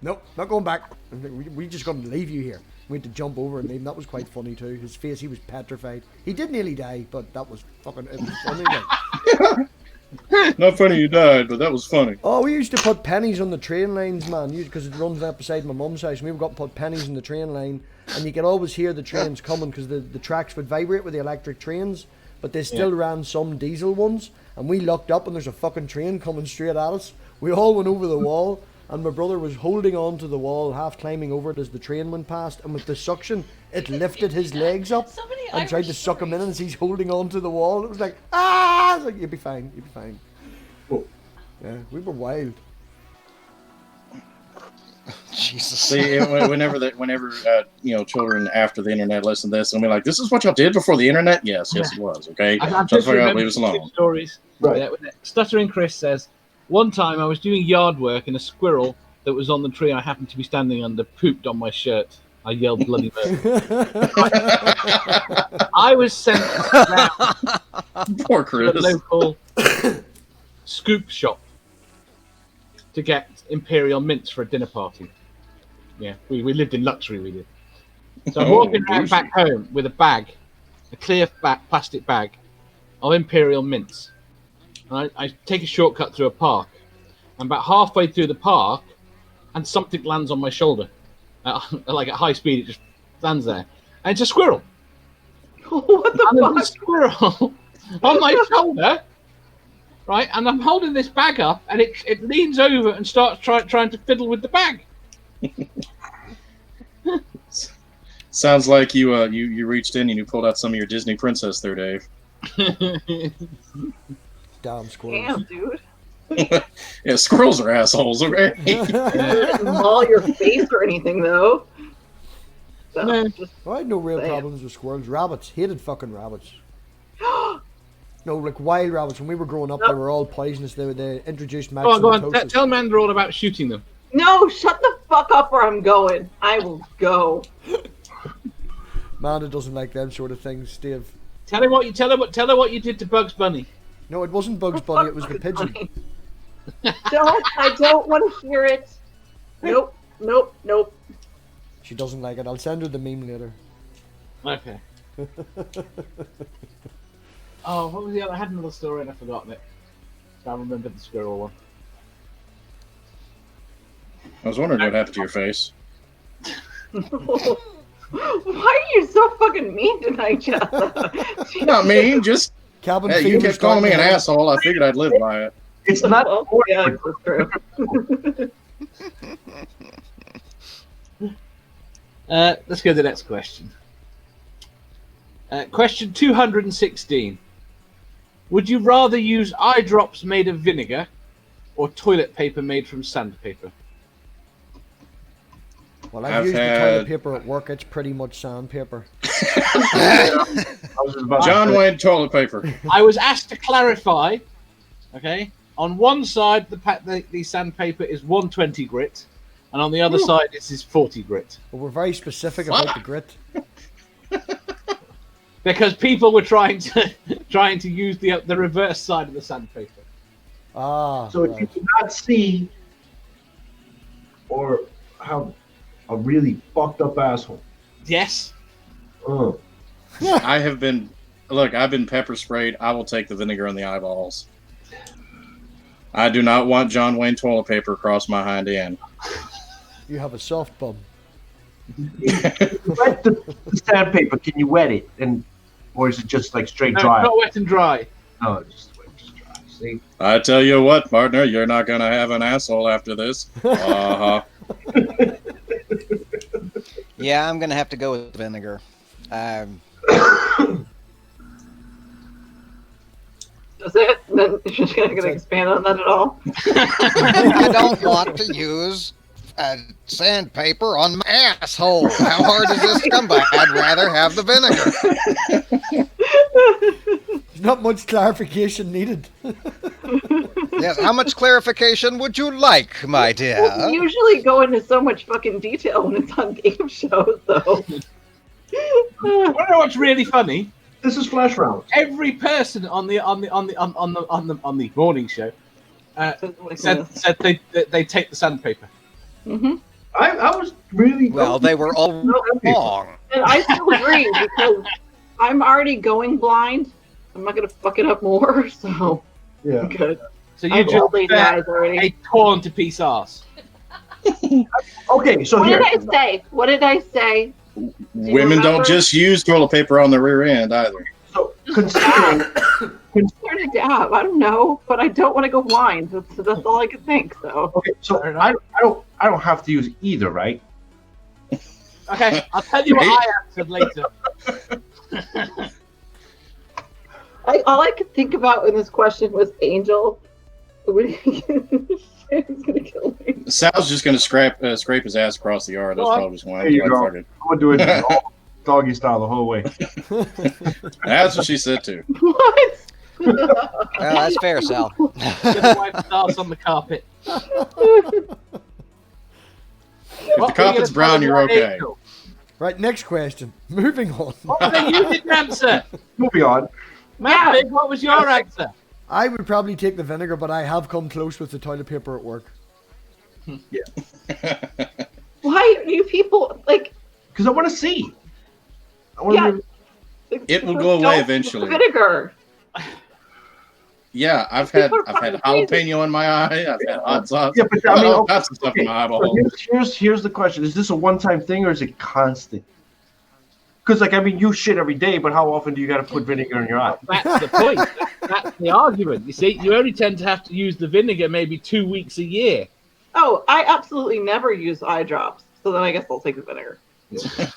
not going back. We're just going to leave you here. We had to jump over and leave him. That was quite funny too. His face, he was petrified. He did nearly die, but that was fucking, it was funny. Like. Not funny you died, but that was funny. Oh, we used to put pennies on the train lines, man, because it runs right beside my mum's house. And we got to put pennies in the train line, and you could always hear the trains coming because the tracks would vibrate with the electric trains, but they still ran some diesel ones. And we looked up, and there's a fucking train coming straight at us. We all went over the wall, and my brother was holding on to the wall, half climbing over it as the train went past, and with the suction, it lifted his legs up and tried to suck him in as he's holding on to the wall. It was like, ah! I was like, you'll be fine, you'll be fine. Oh. Yeah, we were wild. Jesus. See, whenever children after the internet listen to this, and be like, "This is what y'all did before the internet." Yes, it was. Okay, I've just just figure out, leave remembered us 2 alone. stories. Right. Stuttering Chris says, one time I was doing yard work and a squirrel that was on the tree I happened to be standing under pooped on my shirt. I yelled bloody murder. I was sent down Poor to Chris. the local scoop shop to get imperial mints for a dinner party. Yeah, we lived in luxury, we did. So I'm walking around back home with a bag, a clear plastic bag of imperial mints. And I take a shortcut through a park. I'm about halfway through the park, and something lands on my shoulder. Like at high speed, it just lands there. And it's a squirrel. What the And there's a fuck? squirrel on my shoulder, right? And I'm holding this bag up, and it leans over and starts trying to fiddle with the bag. Sounds like you reached in and you pulled out some of your Disney princess there, Dave. Damn squirrels. Damn, dude. Yeah, squirrels are assholes. Okay. Didn't maul your face or anything, though. So, No. just I had no real Damn. problems with squirrels. Rabbits, hated fucking rabbits. No, like wild rabbits. When we were growing up, they were all poisonous. They introduced Go on, maximum tell Mandra all about shooting them. No, shut the fuck up or I'm going. I will go. Manda doesn't like them sort of things, Steve. Tell her what you did to Bugs Bunny. No, it wasn't Bugs Bunny. It was the pigeon. I don't want to hear it. Nope. She doesn't like it. I'll send her the meme later. Okay. Oh, what was the other? I had another story and I've forgotten it. I remember the squirrel one. I was wondering what happened to your face. Why are you so fucking mean tonight, Jeff? Not mean, just Cabin hey, you fever kept calling me an starting to asshole. I figured I'd live by it. It's not. Well, yeah, that's true. Let's go to the next question. Question 216. Would you rather use eye drops made of vinegar or toilet paper made from sandpaper? Well, I've I've used the had- toilet paper at work. It's pretty much sandpaper. John Wayne toilet paper. I was asked to clarify. Okay, on one side the sandpaper is 120 grit, and on the other side it is 40 grit. But we're very specific about the grit. Because people were trying to use the reverse side of the sandpaper. Ah, So if you right. cannot see or have a really fucked up asshole. Yes. I've been pepper sprayed. I will take the vinegar in the eyeballs. I do not want John Wayne toilet paper across my hind end. You have a soft bum. Wet the sandpaper. Can you wet it, or is it just like straight No, dry? not wet and dry. No, just dry. See, I tell you what, partner, you're not gonna have an asshole after this. Uh-huh. Yeah, I'm gonna have to go with vinegar. That's it? Then you're just gonna expand on that at all? I don't want to use sandpaper on my asshole. How hard is this to come by? I'd rather have the vinegar. There's not much clarification needed. Yes, how much clarification would you like, my dear? Well, we usually go into so much fucking detail when it's on game shows, though. You want to know what's really funny? This is Flash Round. Every person on the morning show said they take the sandpaper. Mm-hmm. I was really Well, they were all wrong. And I still agree because I'm already going blind. I'm not gonna fuck it up more, so yeah. good. So you I've just old eyes already. a torn to piece ass. Okay, so What here. did I say? What did I say? Women don't just use toilet paper on the rear end either. So considering, Turn it down. I don't know, but I don't want to go blind. That's all I could think. So okay, so I don't have to use either, right? Okay, I'll tell you what I answered later. all I could think about in this question was Angel. He's gonna kill me. Sal's just gonna scrape his ass across the yard. That's probably just why. There you I'm go. like, fuck it. I'm gonna do it doggy style the whole way. That's what she said too. What? Well, that's fair, Sal. Just wipe the ass on the carpet. If the carpet's brown, you're okay. Right, next question. Moving on. What you didn't answer? Moving on. MathPig, what was your answer? I would probably take the vinegar, but I have come close with the toilet paper at work. Why do you people like? Because I want to see. I want Yeah. It will go away eventually. Vinegar. Yeah, I've had People are fucking crazy. jalapeno in my eye. I've had hot sauce. Yeah, but I mean, all okay, types of stuff in my eyeball. So here's the question: is this a one-time thing or is it constant? Because like I mean, you shit every day, but how often do you got to put vinegar in your eye? That's the point. That's the argument. You see, you only tend to have to use the vinegar maybe 2 weeks a year. Oh, I absolutely never use eye drops. So then I guess I'll take the vinegar.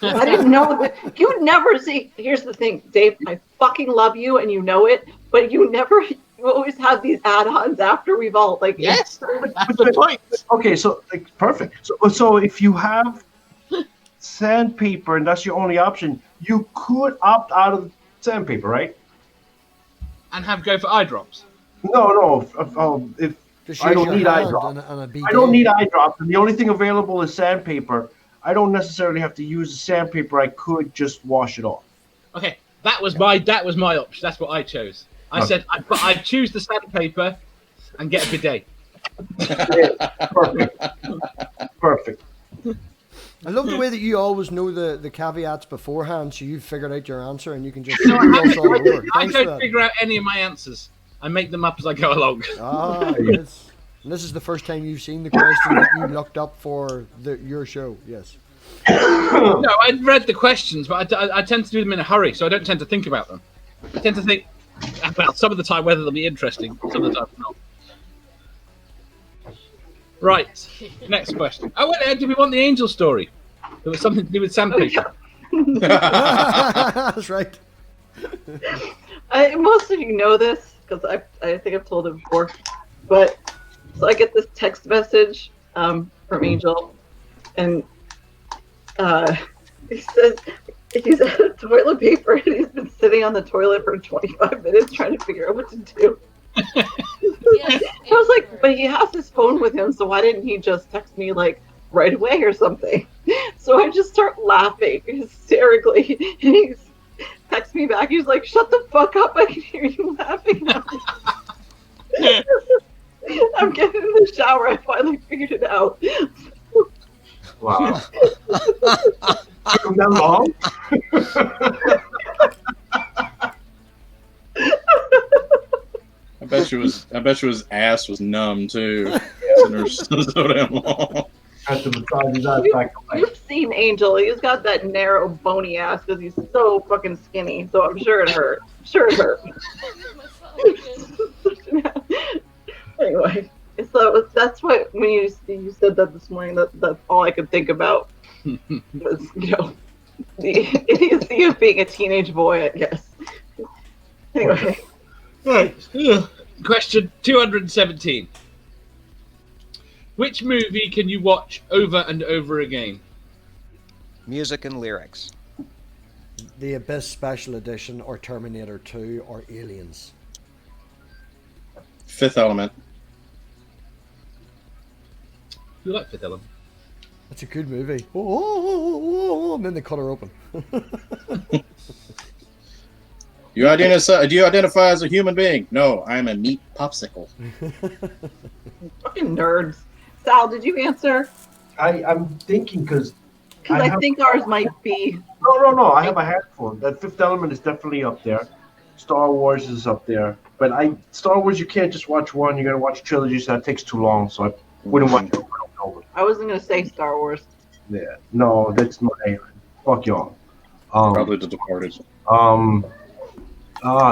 I didn't know that. You never see. Here's the thing, Dave. I fucking love you, and you know it. But you never. You always have these add-ons after we've all like. Yes, that's the point. Okay, so like perfect. So if you have sandpaper and that's your only option, you could opt out of sandpaper, right? And go for eye drops. No. If Just I use don't your need eye hand drops. and a bidet. I don't need eye drops, and the only thing available is sandpaper. I don't necessarily have to use the sandpaper. I could just wash it off. Okay, that was my option. That's what I chose. I said I'd choose the sandpaper and get a bidet. Perfect. I love the way that you always know the caveats beforehand, so you've figured out your answer and you can just No, I gloss all over. I Thanks for don't that. figure out any of my answers. I make them up as I go along. Ah, yes. And this is the first time you've seen the question that you looked up for your show. Yes. No, I'd read the questions, but I tend to do them in a hurry, so I don't tend to think about them. I tend to think about some of the time whether they'll be interesting, some of the time not. Right, next question. Oh, wait, did we want the angel story? There was something to do with sandpaper. That's right. Most of you know this because I think I've told it before, but so I get this text message from Angel, and he says he's out of toilet paper and he's been sitting on the toilet for 25 minutes trying to figure out what to do. Yes, I was like, but he has his phone with him, so why didn't he just text me like right away or something? So I just start laughing hysterically, and he texts me back. He's like, "Shut the fuck up! I can hear you laughing." I'm getting in the shower. I finally figured it out. Wow. Took that long? I bet you his ass was numb too. Sitting there so damn long. Had to massage his ass back. You've seen Angel. He's got that narrow, bony ass because he's so fucking skinny. So I'm sure it hurt. Anyway, so that's what when you said that this morning. That's all I could think about was the idiocy of being a teenage boy. I guess. Anyway. Right. Question 217. Which movie can you watch over and over again? Music and lyrics. The Abyss Special Edition, or Terminator 2, or Aliens. Fifth Element. You like Fifth Element? That's a good movie. Oh, and then they cut her open. Do you identify as a human being? No, I'm a meat popsicle. Fucking nerds. Sal, did you answer? I'm thinking because Because I think ours might be. No. I have a handful. That Fifth Element is definitely up there. Star Wars is up there. But Star Wars, you can't just watch one. You got to watch trilogies. That takes too long. So I wouldn't watch it over and over. I wasn't gonna say Star Wars. Yeah. No, that's my. Fuck y'all. Probably The Departed.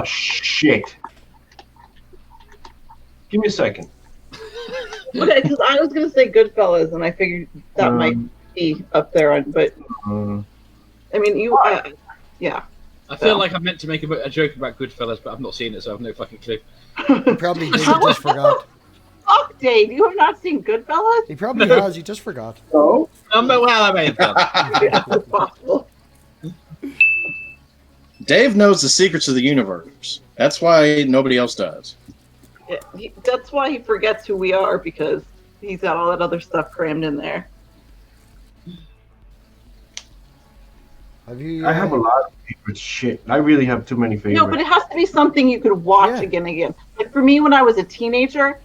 Shit. Give me a second. Okay, because I was gonna say Goodfellas, and I figured that might be up there. But I mean, yeah. I feel like I meant to make a joke about Goodfellas, but I've not seen it, so I have no fucking clue. He probably did, he just forgot. Fuck, Dave, you have not seen Goodfellas? He probably has, he just forgot. No. Well, I may have done. Yeah, it's possible. Dave knows the secrets of the universe. That's why nobody else does. Yeah, that's why he forgets who we are, because he's got all that other stuff crammed in there. Have you? I have a lot of favorite shit. I really have too many favorites. No, but it has to be something you could watch again and again. Like for me, when I was a teenager,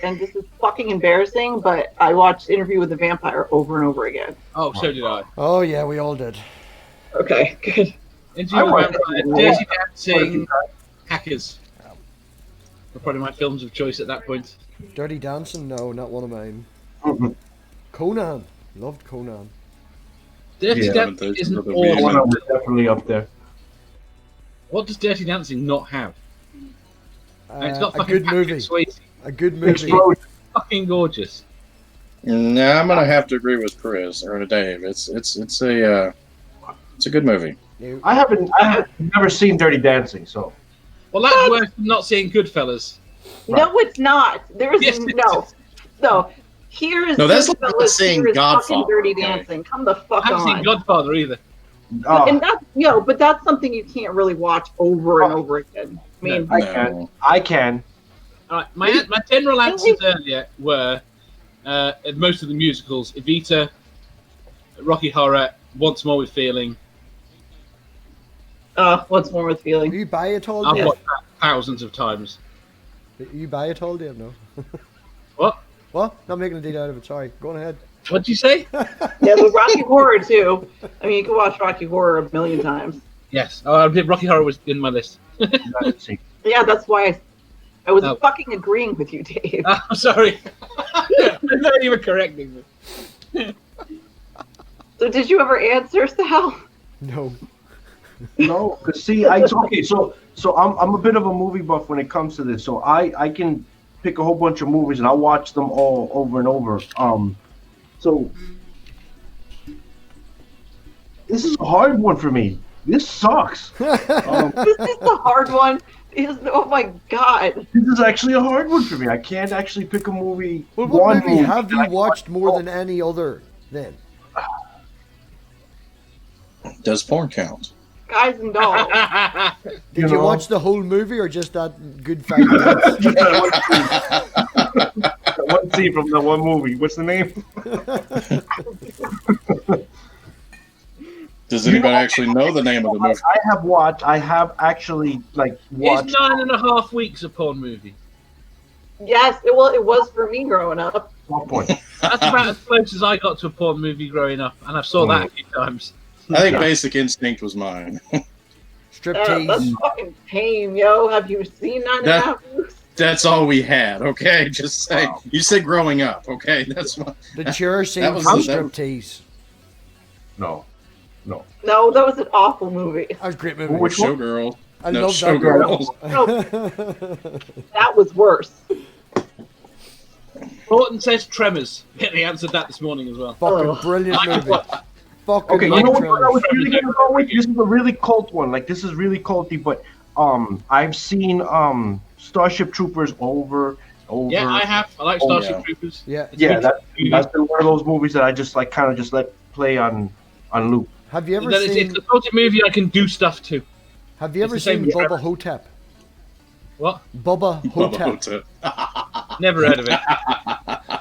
and this is fucking embarrassing, but I watched Interview with the Vampire over and over again. Oh, so did I. Oh yeah, we all did. Okay, good. Interview with the Vampire, Dirty Dancing, Hackers. Were probably my films of choice at that point. Dirty Dancing? No, not one of mine. Conan. Loved Conan. Dirty Yeah, Dancing there's isn't another all. reason. One of them is definitely up there. What does Dirty Dancing not have? And it's got A fucking good movie. Patrick Swayze. A good movie. Explosion. Fucking gorgeous. Nah, I'm gonna have to agree with Chris or Dave. It's a good movie. I have never seen Dirty Dancing, so Well, that's worse than not seeing Goodfellas. No, it's not. There is Yes, it no. is. So here is No, that's like Goodfellas, saying here is fucking Godfather, Dirty okay? Dancing. Come the fuck I haven't on. seen Godfather either. And that's but that's something you can't really watch over and over again. I mean, No. I can. All right, my general answers earlier were most of the musicals: Evita, Rocky Horror, Once More with Feeling. what's more with Are feeling? you buy it all, I've Dave? watched that thousands of times. You buy it all, Dave? No. What? What? Not making a deal out of it. Sorry. Go on ahead. What'd you say? Yeah, but Rocky Horror too. I mean, you can watch Rocky Horror a million times. Yes. Oh, Rocky Horror was in my list. Yeah, that's why I was Oh. fucking agreeing with you, Dave. Oh, I'm sorry. I thought you were correcting me. So did you ever answer, Sal? No. No, because see, so I'm a bit of a movie buff when it comes to this. So I can pick a whole bunch of movies and I'll watch them all over and over. So this is a hard one for me. This sucks. This is the hard one. Oh my god. This is actually a hard one for me. I can't actually pick a movie. Well, what one movie have that you I can watched watch more all- than any other then? Does porn count? Guys and dolls. Did you know? watch the whole movie or just that good fight? dance? Just that one scene from that one movie. What's the name? Does anybody actually know the name of the movie? I have actually It's watched. 9.5 weeks a porn movie. Yes, it was for me growing up. One point. That's about as close as I got to a porn movie growing up, and I saw that a few times. I think Basic Instinct was mine. Striptease. That's fucking tame, yo. Have you seen 9.5 weeks? That's all we had, okay? Just say you said growing up, okay? That's what. The chair scene That was from the- Striptease. No. No, that was an awful movie. That was a great movie. Which one? Showgirl. I No, love that girl. That was worse. Thornton says Tremors. He answered that this morning as well. Fucking Ugh. brilliant movie. Fucking Okay, you love know what Tremors. I was really gonna go with? This is a really cult one. Like this is really culty, but I've seen Starship Troopers over. Yeah, I have. I like Oh, Starship yeah. Troopers. Yeah. It's a Yeah, good that's been one of those movies that I just like let play on loop. Have you ever That is- seen? it's the sort of movie I can do stuff to. Have you ever it's the same seen as Bubba Hotep? What? Bubba Bubba Hotep. Hotep. Never heard of it.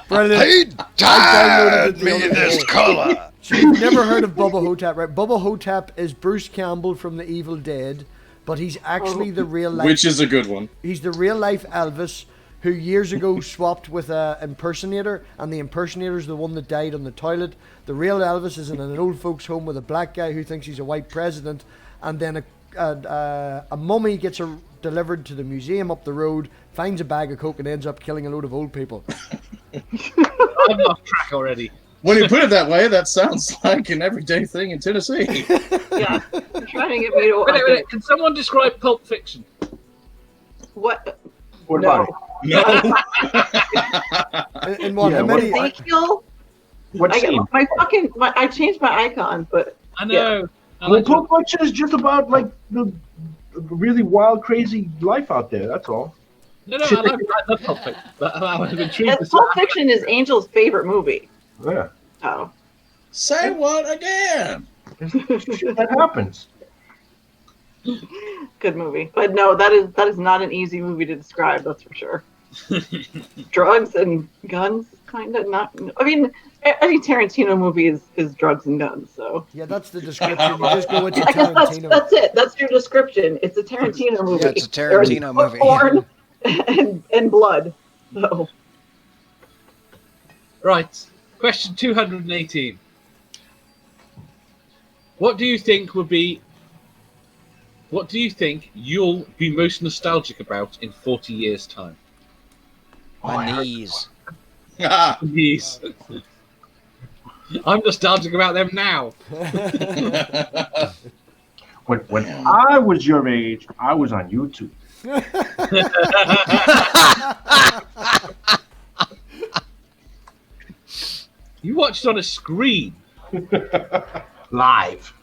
Brilliant. downloaded it Tide the me other this day. color. So you've never heard of Bubba Hotep, right? Bubba Hotep is Bruce Campbell from The Evil Dead, but he's actually the real life. Which is a good one. He's the real life Elvis who years ago swapped with an impersonator, and the impersonator's the one that died on the toilet. The real Elvis is in an old folks' home with a black guy who thinks he's a white president, and then a mummy gets delivered to the museum up the road, finds a bag of coke, and ends up killing a load of old people. I'm off track already. When you put it that way, that sounds like an everyday thing in Tennessee. Yeah, you're trying to get me to. Wait. Can someone describe Pulp Fiction? What? What No. about it? No. And what? Yeah, How many? Ezekiel? What scene? I changed my icon, but I know. I Well, like Pulp Fiction is just about like the really wild, crazy life out there. That's all. No, I love Pulp Fiction. But I was intrigued. to Pulp Fiction is Angel's favorite movie. Yeah, Oh. Say what again? that happens. Good movie. But no, that is not an easy movie to describe, that's for sure. Drugs and guns, kind of not. I mean, any Tarantino movie is drugs and guns, so. Yeah, that's the description. You just go, it's a I guess Tarantino. that's it. That's your description. It's a Tarantino movie. Yeah, it's a Tarantino movie. Porn and blood. So. Right. Question 218. What do you think you'll be most nostalgic about in 40 years' time? My knees. Yes. I'm nostalgic about them now. When I was your age, I was on YouTube. You watched on a screen, Live.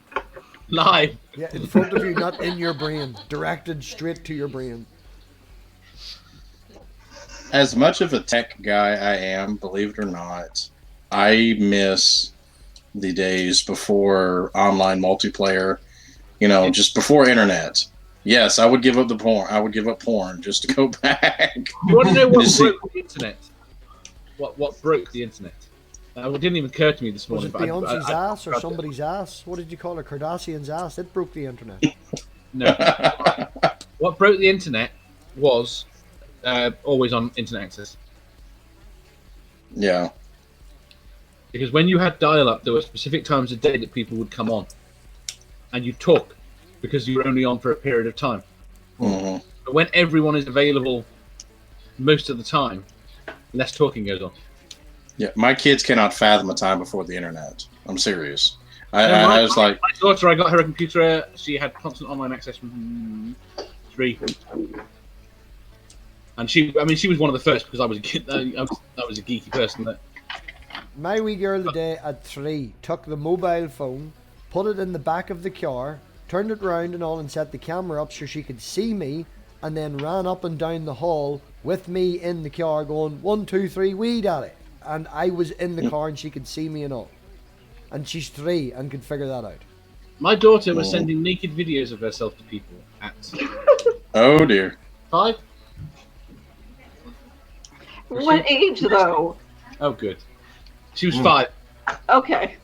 live. Yeah, in front of you, not in your brain. Directed straight to your brain. As much of a tech guy I am, believe it or not, I miss the days before online multiplayer, just before internet. Yes, I would give up the porn. I would give up porn just to go back. You want to know what Just see- broke the internet? What broke the internet? It didn't even occur to me this Was morning. it but Beyonce's I ass or somebody's ass? What did you call it? Kardashian's ass? It broke the internet. No. What broke the internet was always on internet access. Yeah. Because when you had dial-up, there were specific times of day that people would come on, and you'd talk because you were only on for a period of time. hmm But when everyone is available most of the time, less talking goes on. Yeah, my kids cannot fathom a time before the internet. I'm serious. No, I was like, my daughter, I got her a computer. She had constant online access from 3. And she was one of the first because I was a kid. I was a geeky person. My wee girl today at 3 took the mobile phone, put it in the back of the car, turned it round and all, and set the camera up so she could see me, and then ran up and down the hall with me in the car going, 1, 2, 3, wee daddy. And I was in the car and she could see me and all. And she's 3 and could figure that out. My daughter was sending naked videos of herself to people at oh dear. 5. What age, though? Oh, good. She was 5. Okay.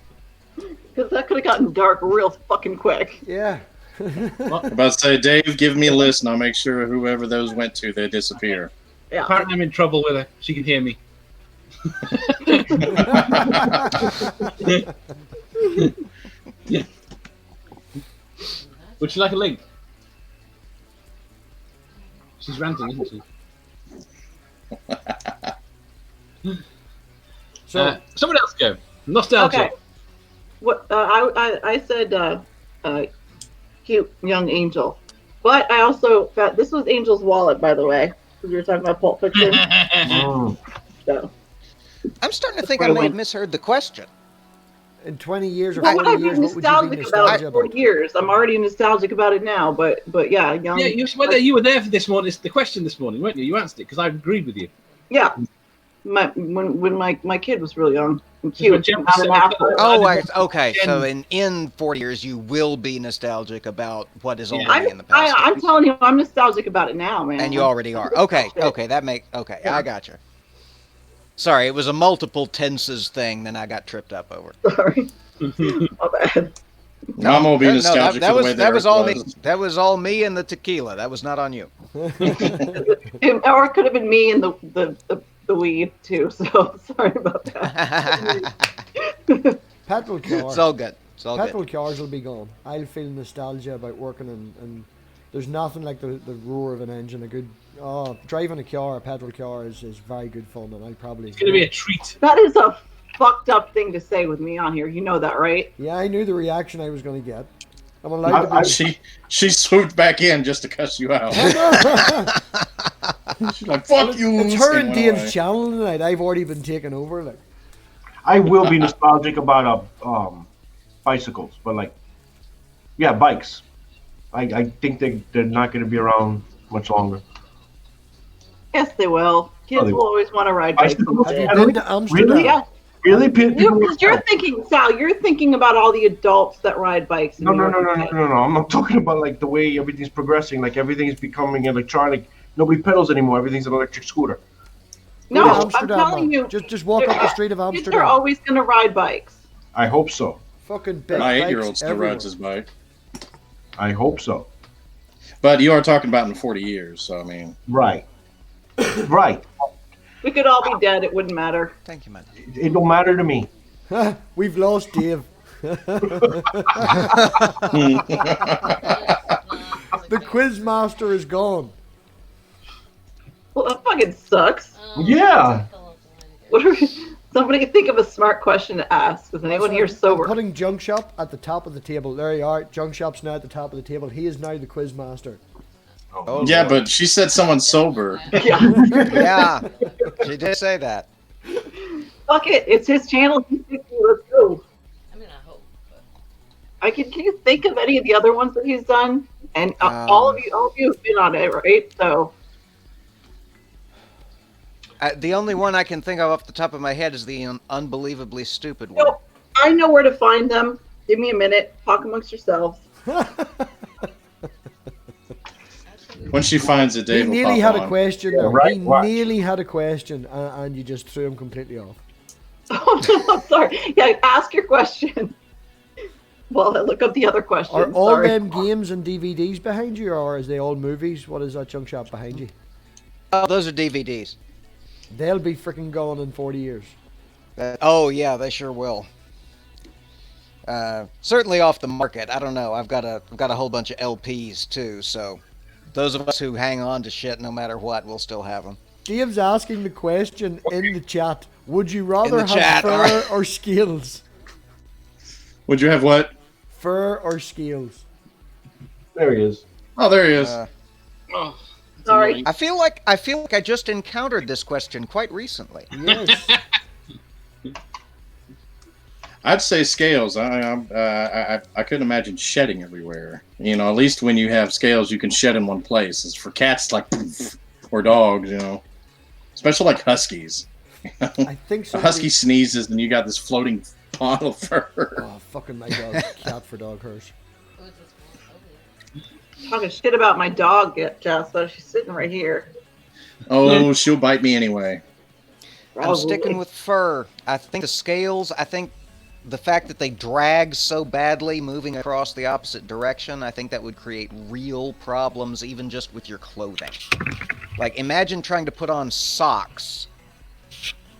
Because that could have gotten dark real fucking quick. Yeah. I'm about to say, Dave, give me a list and I'll make sure whoever those went to, they disappear. Yeah. Apparently, I'm in trouble with her. She can hear me. Would you like a link? She's ranting, isn't she? So, someone else go. Nostalgia. Okay. What I said, cute young angel, but I also got this was Angel's wallet, by the way, because we were talking about Pulp Fiction. So I'm starting to think I may have misheard the question. in 20 years or what 40 would I be years, what would you be nostalgic about nostalgic in 40 about? years? I'm already nostalgic about it now, but yeah, young. Yeah, you were there for this morning. It's the question this morning, weren't you? You answered it because I agreed with you. Yeah. When my kid was really young and When cute, Jim not an said- asshole. Oh, okay. Jen- So in 40 years, you will be nostalgic about what is already I'm, in the past. I'm telling you, I'm nostalgic about it now, man. And you already are. Okay. That make okay. I got you. Sorry, it was a multiple tenses thing. Then I got tripped up over. Sorry. My bad. I'm gonna be nostalgic that for the was way that the was Earth all me. was. That was all me and the tequila. That was not on you. Or it could have been me and the weed too. So sorry about that. Petrol car. It's all good. It's all Petrol good. cars will be gone. I'll feel nostalgia about working and there's nothing like the roar of an engine. A good driving a petrol car is very good fun, and I'll probably. It's going to be a treat. That is a fucked up thing to say with me on here. You know that, right? Yeah, I knew the reaction I was going to get. I'm allowed to be. She swooped back in just to cuss you out. She's like, "Fuck you!" It's her and and went Dave's away. channel tonight. I've already been taken over. Like, I will be nostalgic about bicycles, but like, yeah, bikes. I think they're not going to be around much longer. Yes, they will. Kids they will will. always want to ride bikes. Bicycles? have you someday. been to Amsterdam? Really? Yeah, Really? People because you're thinking, Sal. You're thinking about all the adults that ride bikes. in No, New no, York no, no, today. no, no, no. I'm not talking about like the way everything's progressing. Like everything is becoming electronic. Nobody pedals anymore. Everything's an electric scooter. No, Go to I'm Amsterdam, telling man. you, Just walk up the street of kids are Amsterdam. always going to ride bikes. I hope so. Fucking big My bikes 8-year-old still everywhere. rides his bike. I hope so. But you are talking about in 40 years, so I mean, Right. Right. We could all be dead. It wouldn't matter. Thank you, man. It don't matter to me. We've lost Dave. The quiz master is gone. Well, that fucking sucks. Yeah. What are somebody think of a smart question to ask? Is anyone here I'm sober? putting Junk Shop at the top of the table. There you are. Junk Shop's now at the top of the table. He is now the quiz master. Oh, yeah, Lord. but she said someone sober. Yeah. Yeah, she did say that. Fuck it. It's his channel. Let's go. I mean, I hope. Can you think of any of the other ones that he's done? And all of you have been on it, right? So The only one I can think of off the top of my head is the unbelievably stupid one. no, I know where to find them. Give me a minute. Talk amongst yourselves. When she finds it, He Dave will nearly pop had a on. question. Yeah, there. right, He watch. nearly had a question, and you just threw him completely off. Oh, no, I'm sorry. Yeah, ask your question. Well, I look up the other question. Are all Sorry. them games and DVDs behind you, or is they all movies? What is that Junk Shop behind you? Oh, those are DVDs. They'll be freaking gone in 40 years. Oh yeah, they sure will. Certainly off the market. I don't know. I've got a whole bunch of LPs too. So those of us who hang on to shit no matter what, we'll still have them. Dave's asking the question in the chat. Would you rather the have chat, fur alright. or scales? Would you have what? Fur or scales? There he is. Oh, there he is. Oh, Sorry. I feel like I just encountered this question quite recently. Yes. I'd say scales. I couldn't imagine shedding everywhere. You know, at least when you have scales, you can shed in one place. As for cats, like or dogs, you know, especially like huskies. I think so. A husky sneezes, and you got this floating pond of fur. Oh, fucking my dog. Cat for dog hers. Talking shit about my dog, Jess. So she's sitting right here. Oh, she'll bite me anyway. I'm sticking with fur. I think the scales. I think the fact that they drag so badly moving across the opposite direction, I think that would create real problems even just with your clothing. Like, imagine trying to put on socks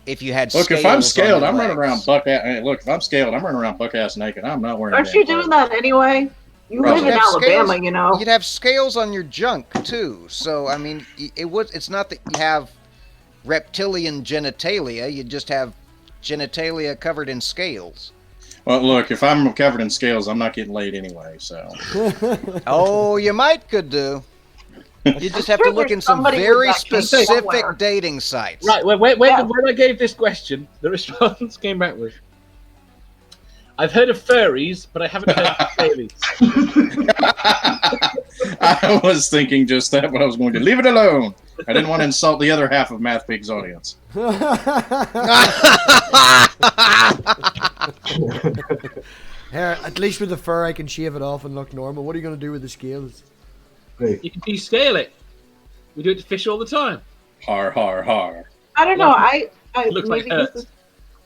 if you had Look, scales if I'm on scaled, your I'm running legs. around look, if I'm scaled, I'm running around buck ass naked. I'm not wearing. Aren't you doing that anyway? You Right. live in You'd have Alabama, scales- you know. You'd have scales on your junk, too. So, I mean, it's not that you have reptilian genitalia, you just have genitalia covered in scales. Well, look, if I'm covered in scales, I'm not getting laid anyway. So Oh, you could do. You just have to sure look there's in some somebody with very that kink specific somewhere. dating sites. Right, when I gave this question, the response came back with, I've heard of furries, but I haven't heard of fairies. I was thinking just that, but I was going to leave it alone. I didn't want to insult the other half of MathPig's audience. Here, at least with the fur, I can shave it off and look normal. What are you going to do with the scales? Hey, You can descale it. We do it to fish all the time. Har har har. I don't know. I Looks like maybe hurts.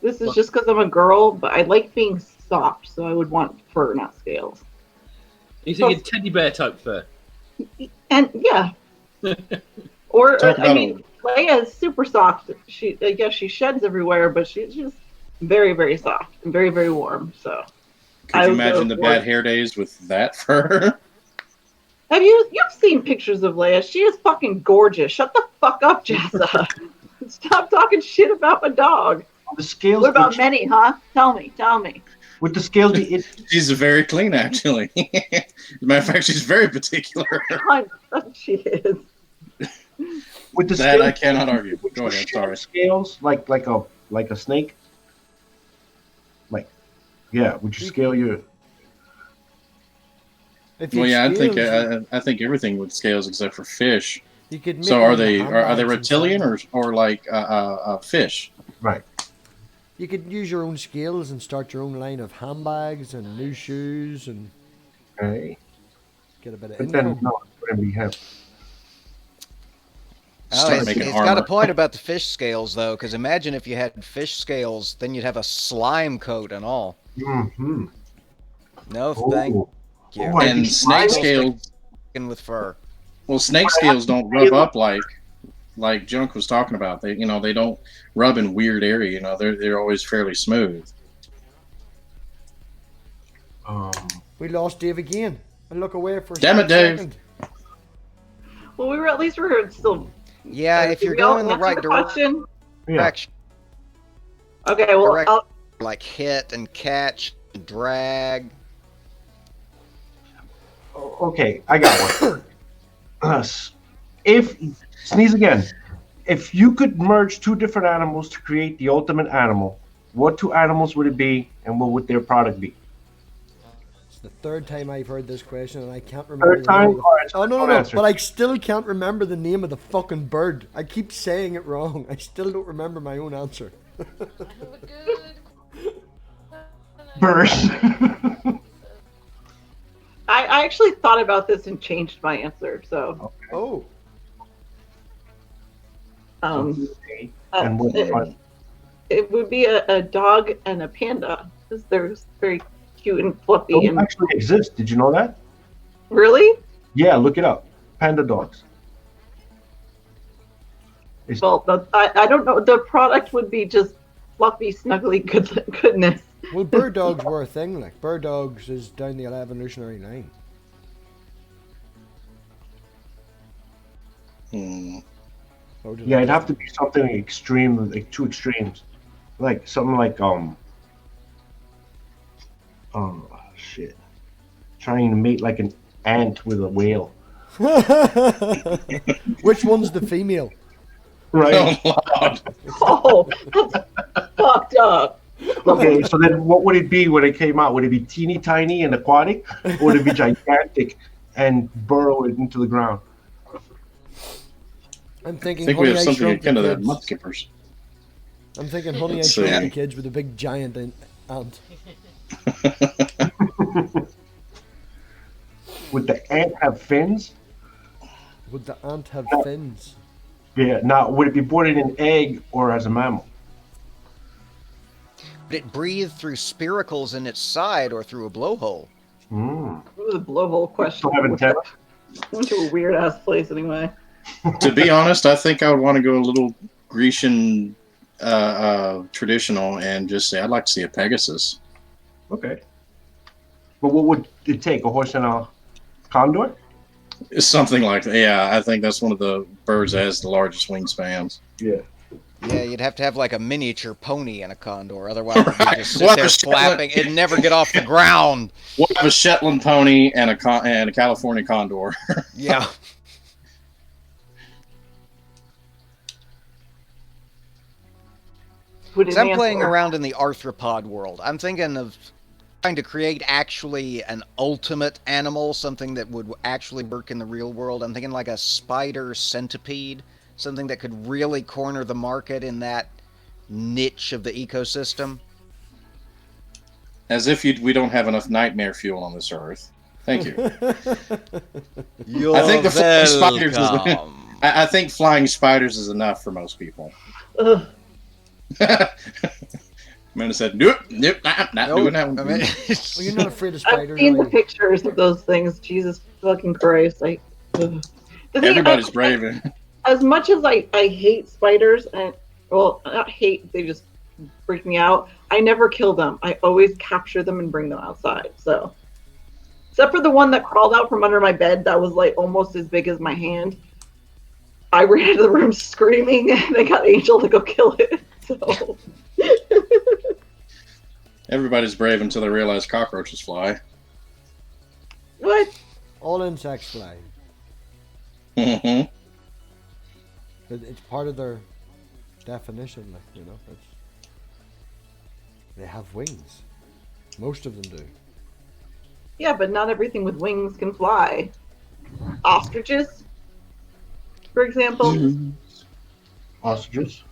this is just because I'm a girl, but I like being soft, so I would want fur, not scales. You thinking teddy bear type fur? And yeah, or Talk I about mean, Leia is super soft. I guess she sheds everywhere, but she's just very, very soft and very, very warm. So, Could you imagine the bad hair days with that fur? you've seen pictures of Leia? She is fucking gorgeous. Shut the fuck up, Jessa. Stop talking shit about my dog. The scales. What about Minnie, huh? Tell me. Would the scales be itchy? She's very clean, actually. As a matter of fact, she's very particular. She is. With the That scales, I cannot argue. would Go you ahead, shed sorry. Scales like a snake. Like, yeah. Would you scale your? If Well, you yeah, scales, I think everything with scales except for fish. you could make So are them they into are they handbags reptilian inside. or like fish? Right. You could use your own scales and start your own line of handbags and new shoes and Right. get a bit of But then income. no, it's going to be hemp. Start making He's armor. got a point about the fish scales, though, because imagine if you had fish scales, then you'd have a slime coat and all. Mm-hmm. No, thank Oh. you. Oh, I And think snake slime- scales. With fur. Well, snake scales don't rub up like Junk was talking about. They they don't rub in weird area. They're always fairly smooth. We lost Dave again. I look away for a Damn it, Dave. second. Well, we were still. Yeah, if Did you're we all going the answer right question? Yeah. direction, Okay, well, Correct. I'll, like hit and catch, and drag. Okay, I got one. If sneeze again, if you could merge two different animals to create the ultimate animal, what two animals would it be, and what would their product be? It's the third time I've heard this question and I can't remember Third the name time? of the... All right, Oh, no, don't no, answer. but I still can't remember the name of the fucking bird. I keep saying it wrong. I still don't remember my own answer. Bird. I actually thought about this and changed my answer. So, Oh, um, And what? it would be a dog and a panda because they're very cute and fluffy. Those And actually exist. Did you know that? really, Yeah, look it up. Panda dogs. well, I don't know. The product would be just fluffy, snuggly goodness. well, bird dogs were a thing. Like, bird dogs is down the evolutionary line. Or did I Yeah, it'd just- have to be something extreme, like two extremes, like something like shit, trying to mate like an ant with a whale. Which one's the female? Right. Oh, Lord. Oh, that's fucked up. Okay, so then what would it be when it came out? Would it be teeny tiny and aquatic, or would it be gigantic and burrow it into the ground? I'm I thinking think we Honey, have I something Shrunk akin the to that. Kids. Mudskippers. I'm thinking Honey, Let's I Shrunk see. the Kids with a big giant ant. Would the ant have fins? Would the ant have fins? Yeah. Now, would it be born in an egg or as a mammal? But it breathed through spiracles in its side or through a blowhole. Mm. It was a blowhole question. Still have antenna? Went to a weird ass place anyway. To be honest, I think I would want to go a little Grecian traditional and just say I'd like to see a Pegasus. Okay. But what would it take? A horse and a condor? Something like that. Yeah, I think that's one of the birds that has the largest wingspans. Yeah. Yeah, you'd have to have like a miniature pony and a condor. Otherwise, it'd just sit Well, there flapping. It'd never get off the ground. We'll have a Shetland pony and a California condor. Yeah. Put in So I'm the playing answer. around in the arthropod world. I'm thinking of trying to create actually an ultimate animal, something that would actually work in the real world. I'm thinking like a spider centipede, something that could really corner the market in that niche of the ecosystem. As if we don't have enough nightmare fuel on this earth. Thank you. You're I think the flying spiders is, welcome. I think flying spiders is enough for most people. Ugh. Amanda said, nope, not doing that one. I mean, Well, you're not afraid of I've spiders, seen are the you? pictures of those things. Jesus fucking Christ! Ugh. The thing, Everybody's brave. as much as I hate spiders, and well, not hate, they just freak me out. I never kill them. I always capture them and bring them outside. So, except for the one that crawled out from under my bed, that was like almost as big as my hand. I ran into the room screaming, and I got Angel to go kill it. So. Everybody's brave until they realize cockroaches fly. What? All insects fly. Mm-hmm. It's part of their definition, like, you know. They have wings. Most of them do. Yeah, but not everything with wings can fly. Ostriches, for example. Ostriches.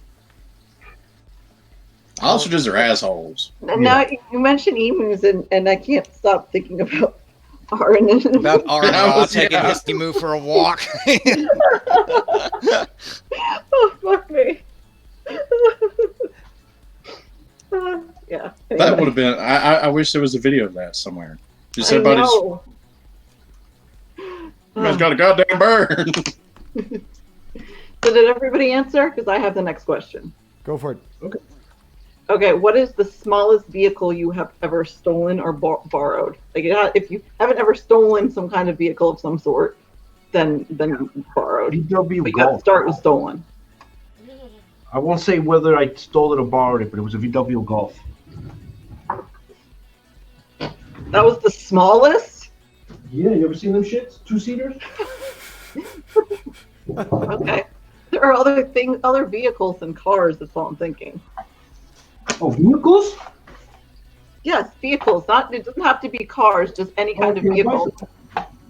Ostriches are assholes. And now you mention emus, and I can't stop thinking about Aaron. about Oh, taking yeah. his emu for a walk. Oh, fuck me. Yeah. That would have been. I wish there was a video of that somewhere. Just I everybody's. know. Everybody's got a goddamn bird. So did everybody answer? Because I have the next question. Go for it. Okay, what is the smallest vehicle you have ever stolen or borrowed? Like, if you haven't ever stolen some kind of vehicle of some sort, then borrowed. VW But you got to Golf. start with stolen. I won't say whether I stole it or borrowed it, but it was a VW Golf. That was the smallest? Yeah, you ever seen them shits? 2-seaters? Okay. There are other vehicles than cars, that's all I'm thinking. Oh, vehicles? Yes, vehicles. It doesn't have to be cars, just any kind of Okay, vehicle.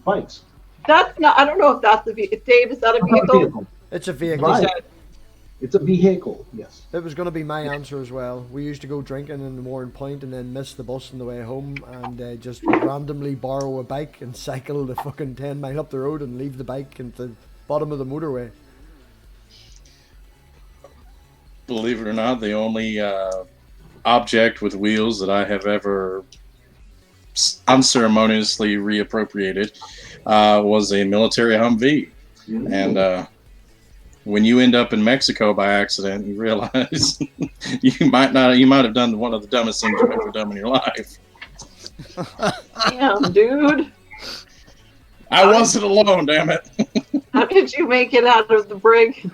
Bikes. That's not, I don't know if that's the vehicle. Dave, is that a Not a vehicle? vehicle. It's a vehicle. Right. It's a vehicle, yes. It was going to be my answer as well. We used to go drinking in Warren Point and then miss the bus on the way home and just randomly borrow a bike and cycle the fucking 10 mile up the road and leave the bike at the bottom of the motorway. Believe it or not, the only object with wheels that I have ever unceremoniously reappropriated was a military Humvee. And when you end up in Mexico by accident, you realize you might have done one of the dumbest things you've ever done in your life. Damn, dude. I wasn't alone, damn it. How did you make it out of the brig?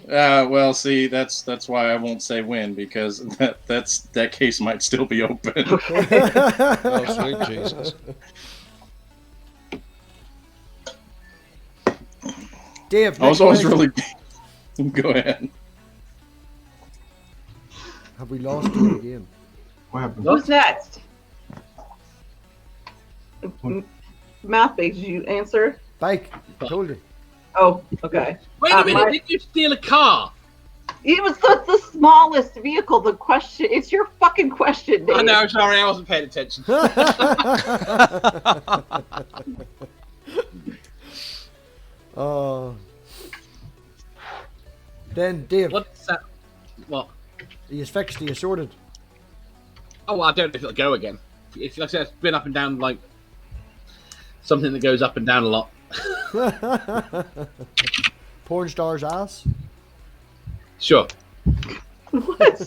Well, see, that's why I won't say when, because that case might still be open. Oh, sweet Jesus. Dave, I was next always question. really. Go ahead. Have we lost Dave again? What happened? Who's next? MathPig, did you answer? Bike. Told you. Oh, okay. Wait a minute, did you steal a car? That's the smallest vehicle. The question, it's your fucking question, Dave. Oh, no, sorry, I wasn't paying attention. Then, Dave, What's that? What? are you fixed? Are you sorted? Oh, well, I don't know if it'll go again. It's like I said, it's been up and down like something that goes up and down a lot. Porn star's ass? Sure. What?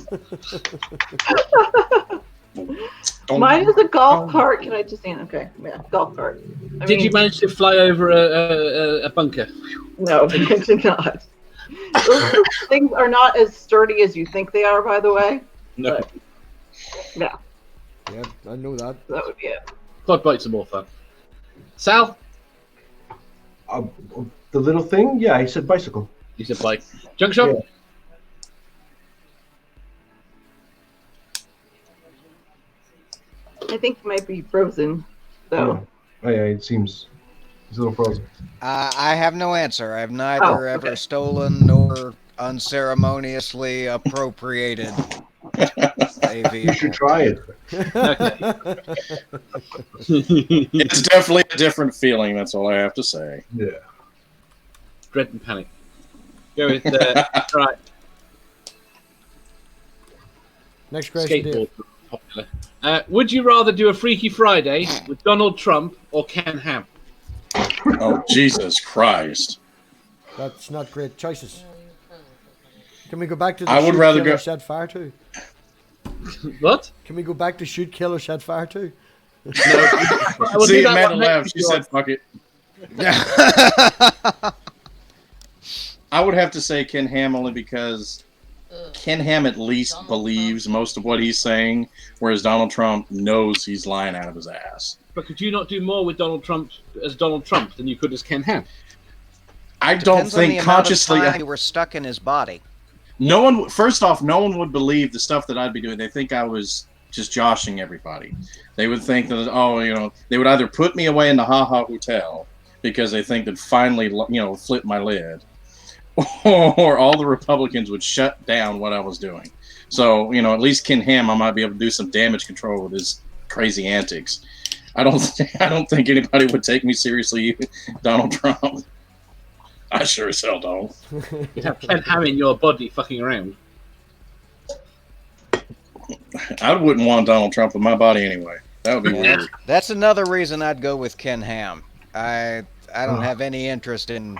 Mine is a golf cart. Can I just stand? Okay, yeah, golf cart. Did you manage to fly over a bunker? No, I did not. Those things are not as sturdy as you think they are, by the way. No. But, yeah, Yeah, I know that. that would be it. Quad bikes are more fun. Sal? The little thing? Yeah, I said bicycle. You said bike. Junk shop? Yeah. I think he might be frozen, though. Oh, yeah, it seems he's a little frozen. I have no answer. I've neither Oh, ever okay. stolen nor unceremoniously appropriated a You vehicle. should try it. It's definitely a different feeling. That's all I have to say. Yeah. Dread and panic. Go with right. Next question, skateboard Dave. popular. Would you rather do a Freaky Friday with Donald Trump or Ken Ham? Oh, Jesus Christ. That's not great choices. Can we go back to the I would shoot, rather kill, or go- set fire to? What? Can we go back to shoot, kill, or set fire to? No. I will See, do that Amanda one next laughed. if She you said, want. fuck it. I would have to say Ken Ham only because Ken Ham at least Donald believes Trump. most of what he's saying, whereas Donald Trump knows he's lying out of his ass. But could you not do more with Donald Trump as Donald Trump than you could as Ken Ham? I don't Depends on the think amount of consciously. time you were stuck in his body. No one. First off, no one would believe the stuff that I'd be doing. They think I was just joshing everybody. They would think that, oh, you know, they would either put me away in the Ha Ha Hotel because they think that finally, you know, flip my lid, or all the Republicans would shut down what I was doing. So, you know, at least Ken Ham, I might be able to do some damage control with his crazy antics. I don't think anybody would take me seriously, Donald Trump. I sure as hell don't. You'd have Ken Ham in your body fucking around. I wouldn't want Donald Trump in my body anyway. That would be weird. That's another reason I'd go with Ken Ham. I don't have any interest in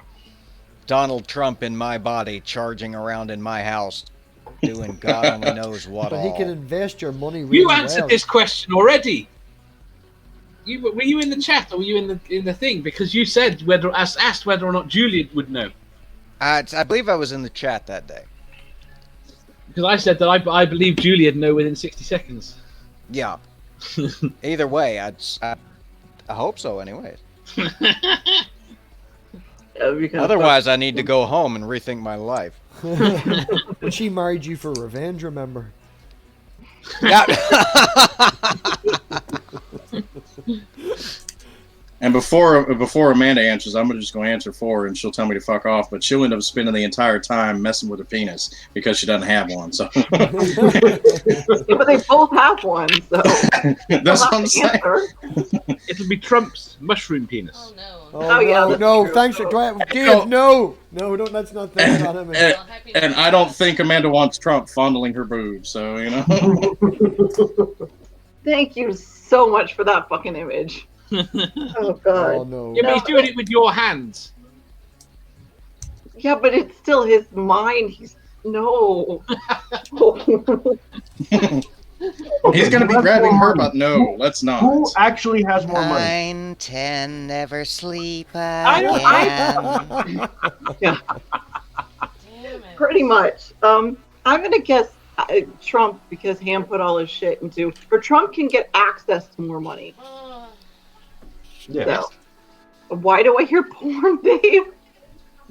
Donald Trump in my body charging around in my house doing God only knows what But all. he can invest your money really You answered well. this question already. Were you in the chat or were you in the thing? Because you said asked whether or not Julian would know. I believe I was in the chat that day. Because I said that I believe Julian would know within 60 seconds. Yeah. Either way, I hope so anyways. Otherwise, I need to go home and rethink my life. But she married you for revenge, remember? Yeah. And before Amanda answers, I'm just going to answer for her, and she'll tell me to fuck off. But she'll end up spending the entire time messing with her penis because she doesn't have one. So Yeah, but they both have one, so that's I'll what I'm have to saying. answer. It'll be Trump's mushroom penis. Oh no. Oh, yeah, no, that's no, true. thanks for Dave, no, don't. Let's not think about him. And I don't think Amanda wants Trump fondling her boobs. So you know. Thank you so much for that fucking image. Oh god. Oh no. Yeah, but he's doing it with your hands. Yeah, but it's still his mind. He's no. He's going to be grabbing her, but no, let's not. Who actually has more money? 9, 10, never sleep I again. Yeah, Damn it. pretty much. I'm gonna guess Trump because Ham put all his shit into. Or Trump can get access to more money. Oh, Yeah. So, why do I hear porn, babe?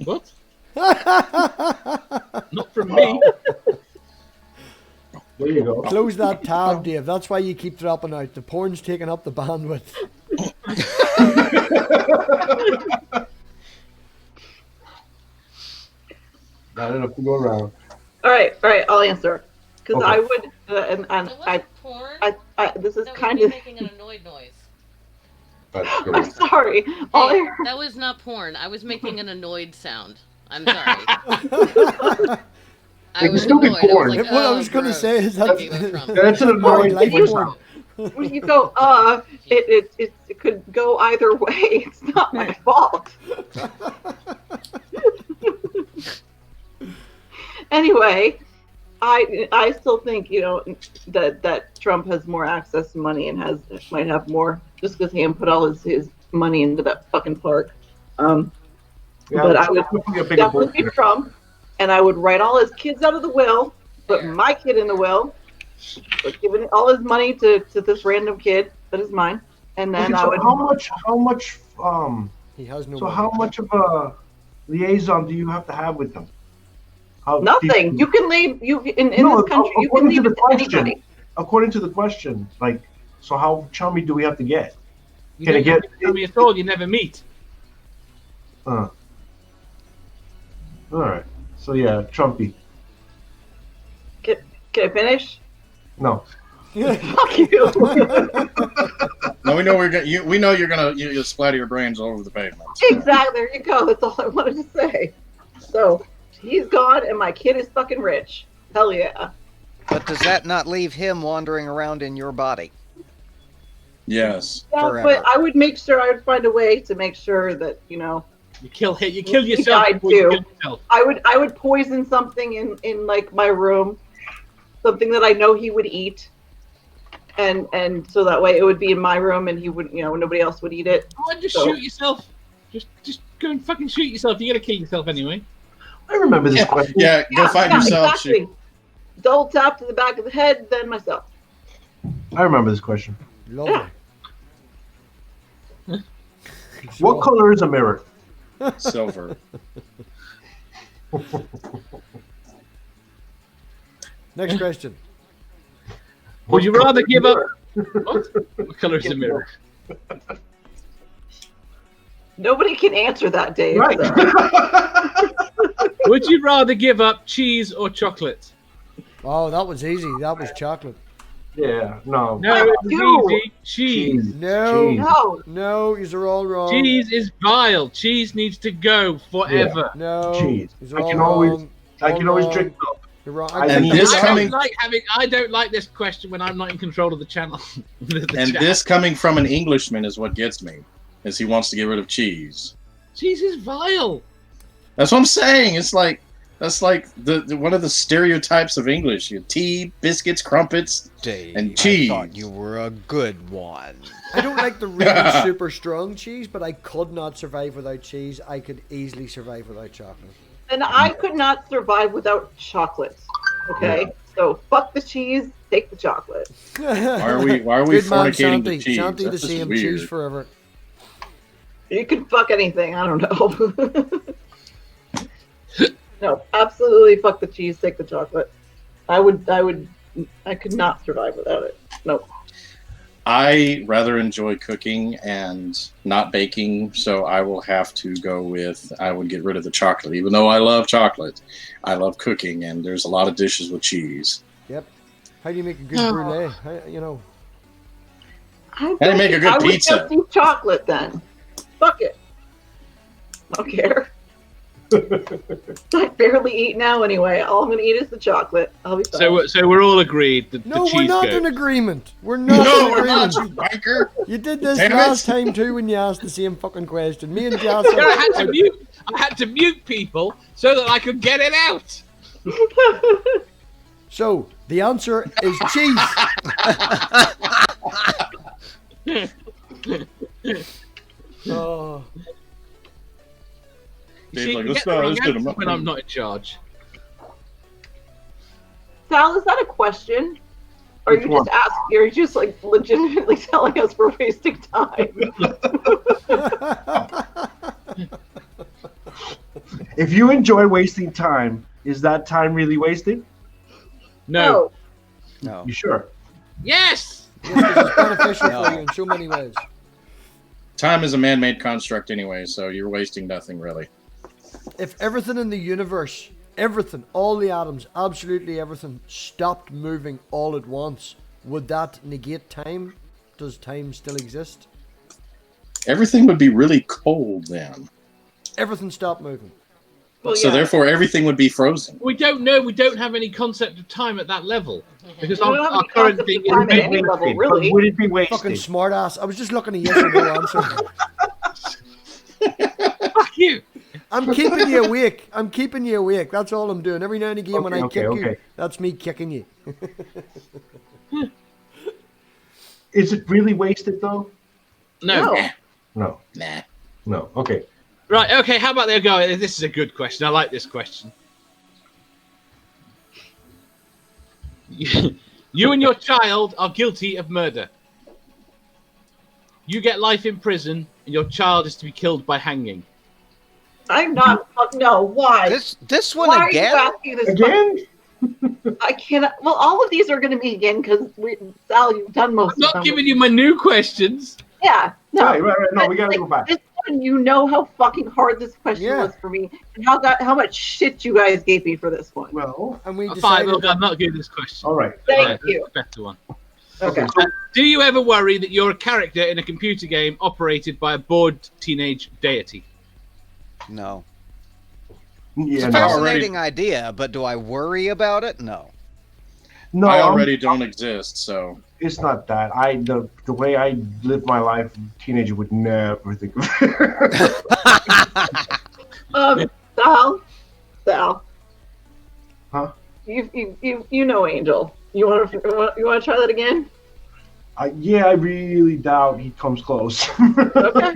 What? Not from me. There you go. Close that tab, Dave. That's why you keep dropping out. The porn's taking up the bandwidth. Not enough to go around. All right, I'll answer. Because Okay. I would, and it wasn't porn. this is That was kind me of. making an annoyed noise. That's good. I'm sorry. All I Hey, heard- that was not porn. I was making an annoyed sound. I'm sorry. I It was can still be annoyed. I porn. was like, What I oh, was going to gross. say is Okay, that what's wrong? That's an annoying life thing. porn. when you go, it could go either way. It's not my fault. Anyway, I still think that Trump has more access to money and might have more just because Ham put all his money into that fucking park. Yeah, But I would definitely a bigger definitely be bullshit. Trump, and I would write all his kids out of the will, put my kid in the will, but giving all his money to this random kid that is mine, and then Okay, I so would. how much he has no so money. how much of a liaison do you have to have with them? How Nothing. deep- You can leave. In No, this country, you can according leave to it the to question. anybody. According to the question, like, so how chummy do we have to get? You Can I never get- tell me at all. You never meet. All right. So yeah, Trumpy. Can I finish? No. Fuck you. No, we know we know you'll splatter your brains all over the pavement. Exactly. There you go. That's all I wanted to say. So he's gone, and my kid is fucking rich. Hell yeah. But does that not leave him wandering around in your body? Yes. Yeah, Forever. but I would make sure I would find a way to make sure that You kill him. You He kill yourself. died before you too. kill yourself. I would poison something in like my room, something that I know he would eat, and so that way it would be in my room and he would nobody else would eat it. Oh, just So- shoot yourself. Just go and fucking shoot yourself. You're gonna kill yourself anyway. I remember this question. Yeah, go find yourself. Exactly. Double tap to the back of the head, then myself. I remember this question. Lovely. What color is a mirror? Silver. Next question. Would you rather give up? What color is the mirror? Nobody can answer that, Dave. Right. so. Would you rather give up cheese or chocolate? Oh, that was easy. That was chocolate. Yeah, no. No, it's you. easy. Cheese. No. Cheese. No. No, these are all wrong. Cheese is vile. Cheese needs to go forever. No. Cheese. These are I all can always, wrong. I can All always wrong. drink milk. You're wrong. And this I coming- don't like this question when I'm not in control of the channel. The And chat. this coming from an Englishman is what gets me, is he wants to get rid of cheese. cheese is vile. That's what I'm saying. That's like the one of the stereotypes of English. You tea, biscuits, crumpets. Dave, And cheese. I thought you were a good one. I don't like the really super strong cheese, but I could not survive without cheese. I could easily survive without chocolate. And I could not survive without chocolate. Okay? So fuck the cheese, take the chocolate. Why are we Good man, fornicating Shanti. the cheese? Shanti the That's just same, weird. cheese forever. You can fuck anything, I don't know. No, absolutely fuck the cheese, take the chocolate. I could not survive without it. No. I rather enjoy cooking and not baking, so I will have to go with I would get rid of the chocolate. Even though I love chocolate, I love cooking, and there's a lot of dishes with cheese. Yep. How do you make a good brulee? I do you make a good I would pizza? just eat chocolate then. Fuck it. I don't care. I barely eat now anyway. All I'm gonna eat is the chocolate. I'll be fine. So we're all agreed that No, the cheese we're not goes. in agreement. We're not No, in we're not, agreement. you biker. You did this Damn it. last time too when you asked the same fucking question. Me and Jas. I had to mute people so that I could get it out. So the answer is cheese. Oh. You Dave's see, like, you "Let's get the not- wrong let's get 'em answer up." when I'm not in charge. Sal, is that a question? Or Which you one? just ask? You're just like legitimately telling us we're wasting time. If you enjoy wasting time, is that time really wasted? No. No. You sure? Yes. Yes, 'cause it's beneficial for you in so many ways. Time is a man-made construct anyway, so you're wasting nothing really. If everything in the universe, everything, all the atoms, absolutely everything, stopped moving all at once, would that negate time? Does time still exist? Everything would be really cold then. Everything stopped moving. Well, So yeah. therefore everything would be frozen. We don't know. We don't have any concept of time at that level because We our, don't have our any current concept thing of is time at making- any level, But really. would it be Fucking wasted? smart ass. I was just looking at yes or no answer. Fuck you. I'm keeping you awake. I'm keeping you awake. That's all I'm doing. Every now and again when I Okay, kick you, okay. that's me kicking you. Is it really wasted though? No. No. No. Nah. No. Okay. Right. Okay. How about they go? This is a good question. I like this question. You and your child are guilty of murder. You get life in prison, and your child is to be killed by hanging. I'm not. No. Why? This one Why again? are you asking this Again? question? I cannot. Well, all of these are going to be again because Sal, you've done most I'm of them. not giving you my new questions. Yeah. No. Right. No, But, we gotta go back. This one, you know how fucking hard this question Yeah. was for me, and how much shit you guys gave me for this one. Well, And we Fine. decided. Look, I'm not giving this question. all right. Thank Right, you. that's a better one. Okay. Do you ever worry that you're a character in a computer game operated by a bored teenage deity? No. Yeah. It's a No. already- fascinating idea, but do I worry about it? No. No, I already don't exist, so it's not that. The way I live my life, a teenager would never think of it. Sal. Huh? You know Angel. You want to try that again? Yeah, I really doubt he comes close. Okay.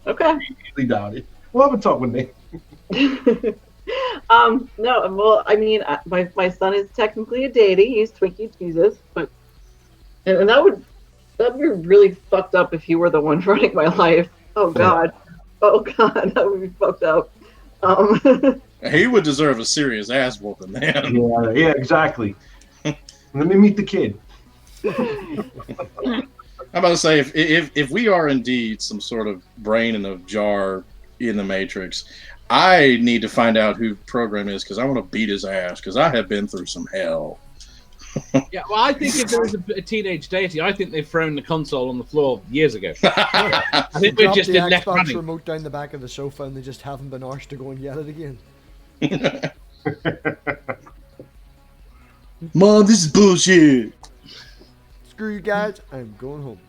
Okay. Really doubt it. We'll have a talk with Nate. No, well, I mean, my son is technically a deity. He's Twinkie Jesus, but and that'd be really fucked up if he were the one running my life. Oh God, oh God, that would be fucked up. he would deserve a serious ass whooping, man. Yeah, exactly. Let me meet the kid. I'm about to say, if we are indeed some sort of brain in a jar in the Matrix, I need to find out who program is because I want to beat his ass because I have been through some hell. Yeah, well, I think if there was a teenage deity, I think they've thrown the console on the floor years ago. I think we're Drop just the in left Xbox running. remote down the back of the sofa and they just haven't been arsed to go and get it again. Mom, this is bullshit. Screw you guys, I'm going home.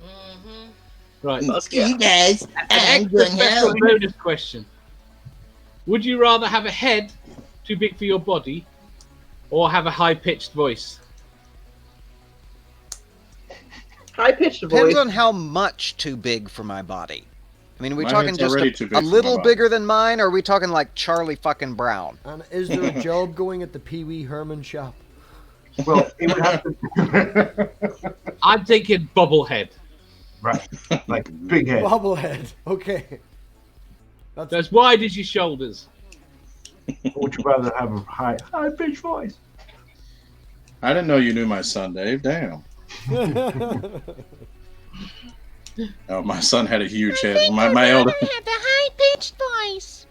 Right. You guys, An I'm extra going special home. bonus question. Would you rather have a head too big for your body or have a high-pitched voice? High-pitched Depends voice. on how much too big for my body. I mean, are we My talking head's just already too big a for my little body. bigger than mine, or are we talking like Charlie fucking Brown? And is there a job going at the Pee Wee Herman shop? Well, it would have to. I'm thinking bobblehead. Right, like big head. Bobblehead. Okay. That's So as wide as your shoulders. Or would you rather have a high pitched voice? I didn't know you knew my son, Dave. Damn. Oh, my son had a huge head. My elder. have the high-pitched voice.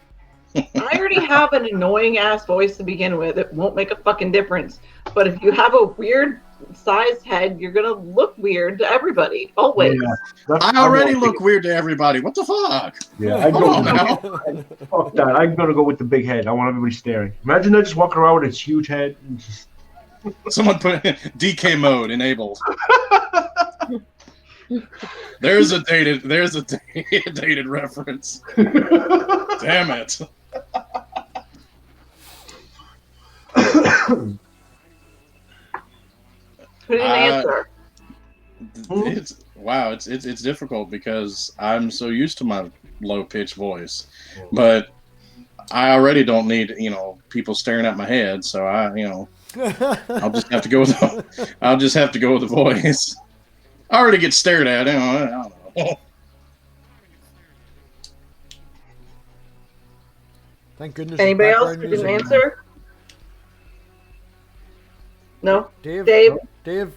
I already have an annoying ass voice to begin with. It won't make a fucking difference. But if you have a weird sized head, you're gonna look weird to everybody. Always. I already look weird to everybody. What the fuck? Yeah, I Come go. on now. Fuck that. I'm gonna go with the big head. I want everybody staring. Imagine that just walking around with its huge head. And just... Someone put DK mode enabled. There's a dated reference. Damn it. Put in an answer. It's difficult because I'm so used to my low pitched voice, but I already don't need people staring at my head, so I'll just have to go with the voice. I already get stared at. I don't know. Thank goodness. Anybody there's else background who didn't music. answer? No? Dave. Dave? Dave.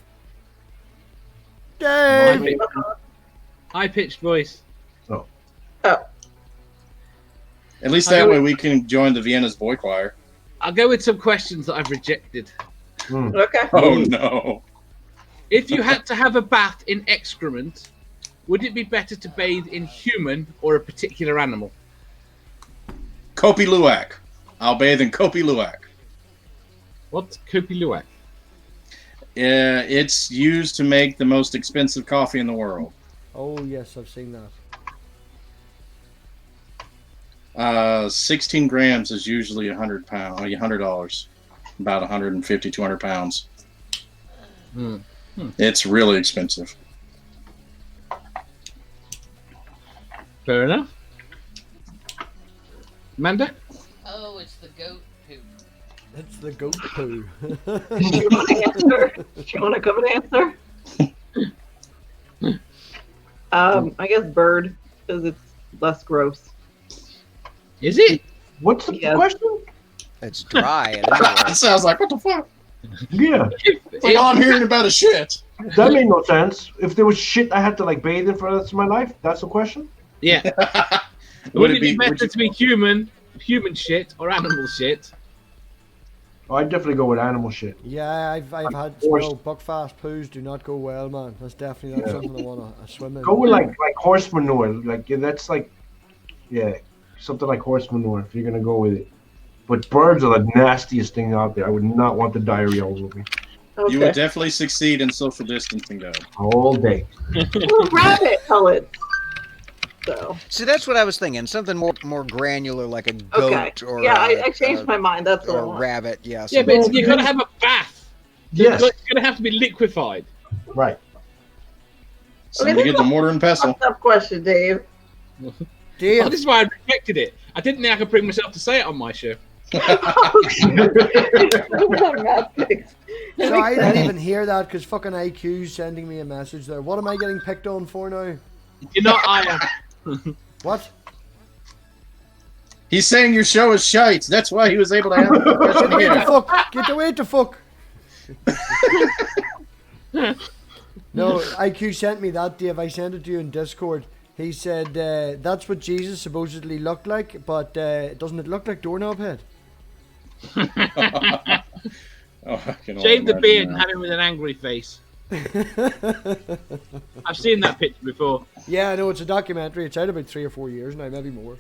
Dave. High-pitched voice. Oh. At least that way we can join the Vienna's boy choir. I'll go with some questions that I've rejected. Okay. Oh no. If you had to have a bath in excrement, would it be better to bathe in human or a particular animal? Kopi Luwak. I'll bathe in Kopi Luwak. What's Kopi Luwak? It's used to make the most expensive coffee in the world. Oh yes, I've seen that. 16 grams is usually $100. About 150, 200 pounds. It's really expensive. Fair enough. Amanda? Oh, it's the goat poop. It's the goat poo. Do you want to answer? Do you want to come and answer? I guess bird, because it's less gross. Is it? What's the question? It's dry. It sounds like, what the fuck? Yeah. It's like, all I'm hearing about is shit. That made no sense. If there was shit I had to bathe in for the rest of my life, that's the question? Yeah. Would it be better to be human shit or animal shit? Oh, I'd definitely go with animal shit. Yeah, I've had Horse. buckfast poos do not go well, man. That's definitely not something I want to swim in. Go with like horse manure. That's something like horse manure if you're gonna go with it. But birds are the nastiest thing out there. I would not want the diarrhea all over me. Okay. You would definitely succeed in social distancing, though. All day. Well, rabbit pellets. So. See, that's what I was thinking. Something more granular, like a Okay. goat or Yeah, I changed my mind. That's what I or want. rabbit. Yeah. Yeah, something- but you're gonna have a bath. Yes. It's gonna have to be liquefied. Right. Somebody get the mortar and pestle. Tough question, Dave. Dave. Oh, this is why I rejected it. I didn't think I could bring myself to say it on my show. MathPig. So I didn't even hear that because fucking IQ's sending me a message there. What am I getting picked on for now? You're not I am. What? He's saying your show is shite. That's why he was able to have the question Get the here. fuck! Get away the fuck! No, IQ sent me that, Dave. I sent it to you in Discord. He said that's what Jesus supposedly looked like, but doesn't it look like doorknob head? Oh, I can only Shave the imagine beard and that. have him with an angry face. I've seen that picture before. Yeah, I know, it's a documentary. It's out about 3 or 4 years now, maybe more.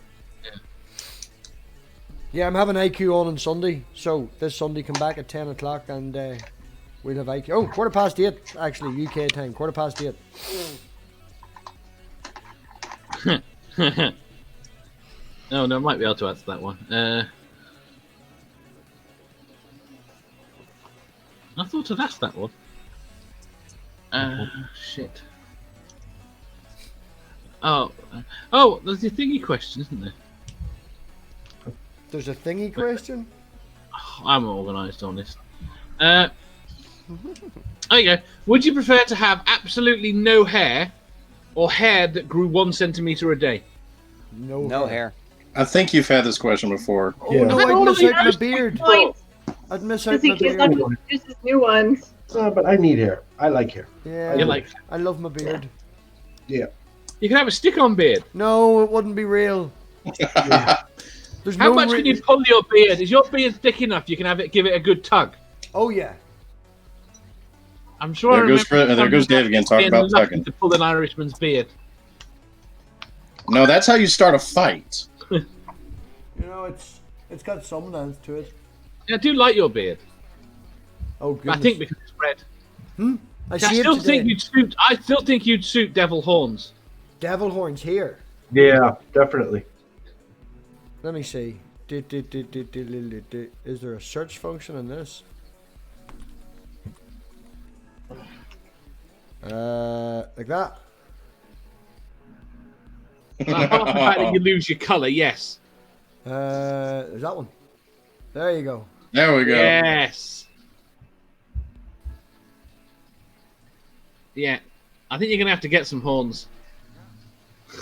Yeah, I'm having IQ on Sunday, so this Sunday come back at 10 o'clock and we'll have IQ. Oh, 8:15 actually, UK time, 8:15. No, I might be able to answer that one. I thought I'd asked that one. Shit. Oh, there's the thingy question, isn't there? There's a thingy question? Oh, I'm organised on this. There you go. Would you prefer to have absolutely no hair, or hair that grew 1 centimeter a day? No hair. I think you've had this question before. Oh Yeah. no, I've had I'd all miss of out my these. beard. Points. I'd miss out Because my he's not beard. going to use his new ones. But I need hair. I like hair. Yeah, You're like, I love my beard. Yeah. you can have a stick-on beard. No, it wouldn't be real. There's How no much can you pull your beard? Is your beard thick enough? You can have it, give it a good tug. Oh yeah. I'm sure. There I goes remember there goes Dave again talking being about lucky tugging. to pull an Irishman's beard. No, that's how you start a fight. You know, it's got some length to it. Yeah, I do like your beard. Oh But goodness. I think because it's red. I I see it still today. think you'd suit. I still think you'd suit devil horns. Devil horns here. Yeah, definitely. Let me see. Is there a search function in this? Like that. Apart from the fact that you lose your colour, yes. There's that one. There you go. There we go. Yes. Yeah. I think you're gonna have to get some horns.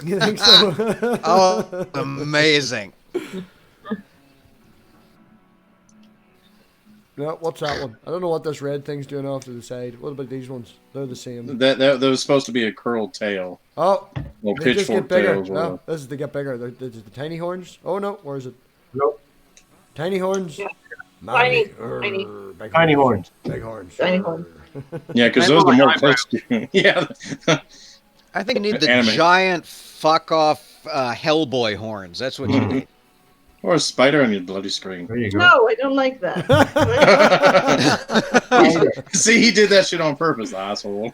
You think so? Oh, amazing. No, what's that one? I don't know what this red thing's doing off to the side. What about these ones? They're the same. That was supposed to be a curled tail. Oh, Well, they just get pitchfork bigger. tails. No, this is to get bigger. This is the tiny horns. Oh no, where is it? Nope. Tiny horns. Yeah. Mammy. Tiny. Big Tiny horns. Big horns. Tiny horns. Yeah, because I those know are my more eyebrows. close to Yeah. I think you need the Anime. giant fuck off Hellboy horns. That's what you need. Or a spider on your bloody screen. There you go. No, I don't like that. See, he did that shit on purpose, asshole.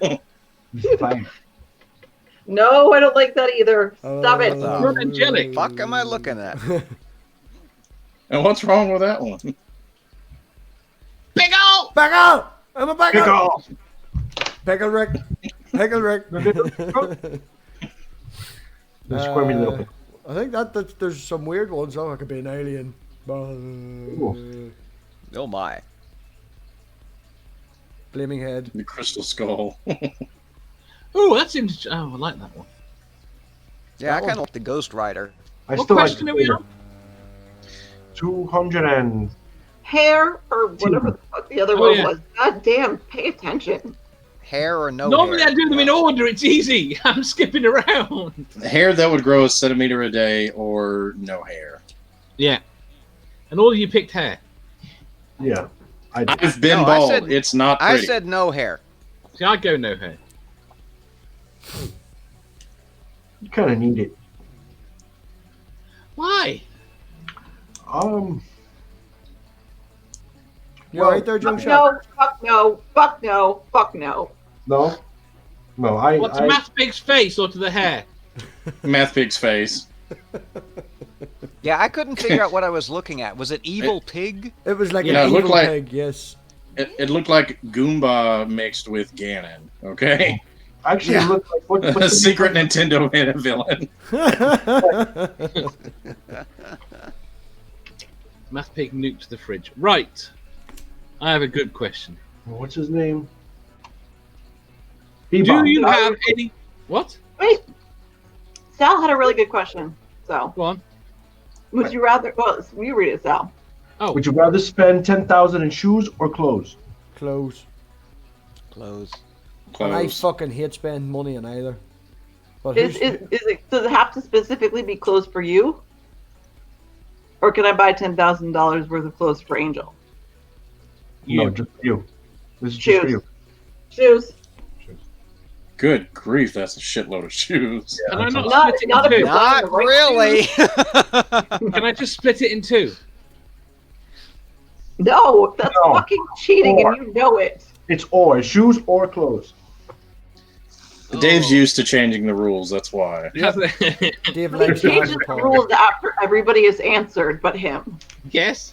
Fine. No, I don't like that either. Stop it. You're angelic. Fuck am I looking at? And what's wrong with that one? Big ol'! Back out! I'm a back Pick out! off. Pickle Rick. Pickle Rick. The squirmy little bit. I think that there's some weird ones. Oh, it could be an alien. Oh my. Flaming head. The crystal skull. Oh, that's interesting. Oh, I like that one. Yeah, I kind of like the Ghost Rider. I What still like question are we on? 200 and Hair or whatever the fuck the other Oh, one yeah. was. God damn, pay attention. Hair or no Normally hair? I do them in order. It's easy. I'm skipping around. Hair that would grow a centimeter a day or no hair. Yeah. And all of you picked hair. yeah. I did. I've been No, I bald. said- It's not I pretty. said no hair. See, I'd go no hair. You kind of need it. Why? You alright there, Junk Fuck Shot? no, fuck no, fuck no, fuck no. No. No, What, to MathPig's face or to the hair? MathPig's face. Yeah, I couldn't figure out what I was looking at. Was it Evil Pig? It was like Yeah, an it looked evil like- pig, yes. It looked like Goomba mixed with Ganon. Okay, Actually, Yeah. it looked like a what's the secret Nintendo villain. MathPig nuked the fridge. Right. I have a good question. What's his name? Do Bebop. you have any... What? Wait. Sal had a really good question. So, Go on. would you rather? Well, you read it, Sal. Oh, Would you rather spend 10,000 in shoes or clothes? Close. Close. And I Close. fucking hate spending money on either. But Is it? Does it have to specifically be clothes for you? Or can I buy $10,000 worth of clothes for Angel? No, you. just for you. This is just for Shoes. you. Shoes. Good grief, that's a shitload of shoes. Can I not Not- split it not in if two? you're- Not the right really. Can I just split it in two? No, that's No. fucking cheating, Or- and you know it. It's or shoes or clothes. Dave's used to changing the rules, that's why. Dave He likes changes the rules after everybody is answered, but him. Yes.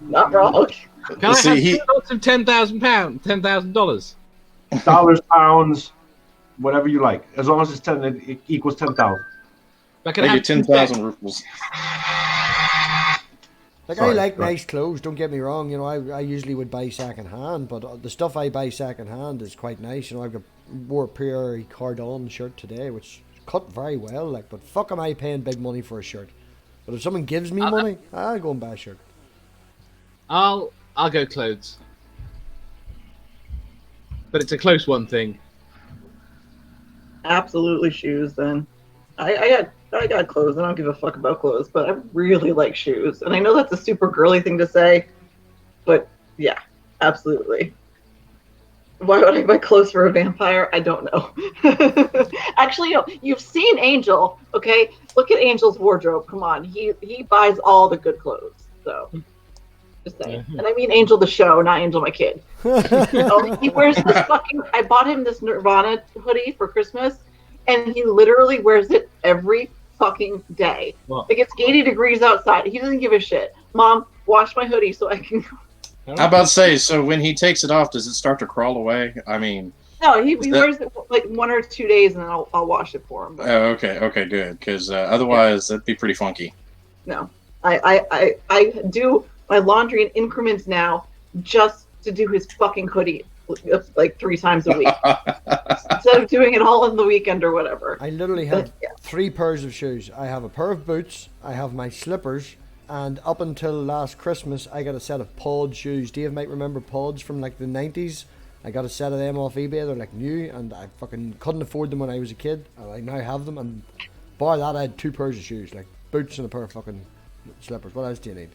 Not wrong. Can I See, have he- two lots of £10,000? $10,000. Dollars, pounds, whatever you like. As long as it's 10, it equals 10,000. I can I have get 10,000 rubles. Like, Sorry, I like right. nice clothes, don't get me wrong. You know, I usually would buy second hand, but the stuff I buy second hand is quite nice. You know, I've got wore a Pierre Cardin shirt today, which cut very well, like, but fuck am I paying big money for a shirt? But if someone gives me money, I'll go and buy a shirt. I'll go clothes. But it's a close one thing. Absolutely shoes. Then I got clothes. I don't give a fuck about clothes, but I really like shoes. And I know that's a super girly thing to say, but yeah, absolutely. Why would I buy clothes for a vampire? I don't know. Actually, no. You've seen Angel, okay? Look at Angel's wardrobe. Come on, he buys all the good clothes. So, just saying. And I mean Angel the show, not Angel my kid. Oh, he wears this fucking. I bought him this Nirvana hoodie for Christmas, and he literally wears it every fucking day. What? Like it's 80 degrees outside. He doesn't give a shit. Mom, wash my hoodie so I can. How about to say, so when he takes it off, does it start to crawl away? I mean, No, he that- wears it like 1 or 2 days, and then I'll wash it for him. But oh, okay, good. Because otherwise, that'd be pretty funky. no, I do my laundry in increments now, just to do his fucking hoodie like 3 times a week instead of doing it all in the weekend or whatever. I literally have Yeah. 3 pairs of shoes. I have a pair of boots, I have my slippers, and up until last Christmas, I got a set of Pod shoes. Dave might remember Pods from like the 90s. I got a set of them off eBay. They're like new, and I fucking couldn't afford them when I was a kid. And I now have them, and bar that, I had 2 pairs of shoes, like boots and a pair of fucking slippers. What else do you need?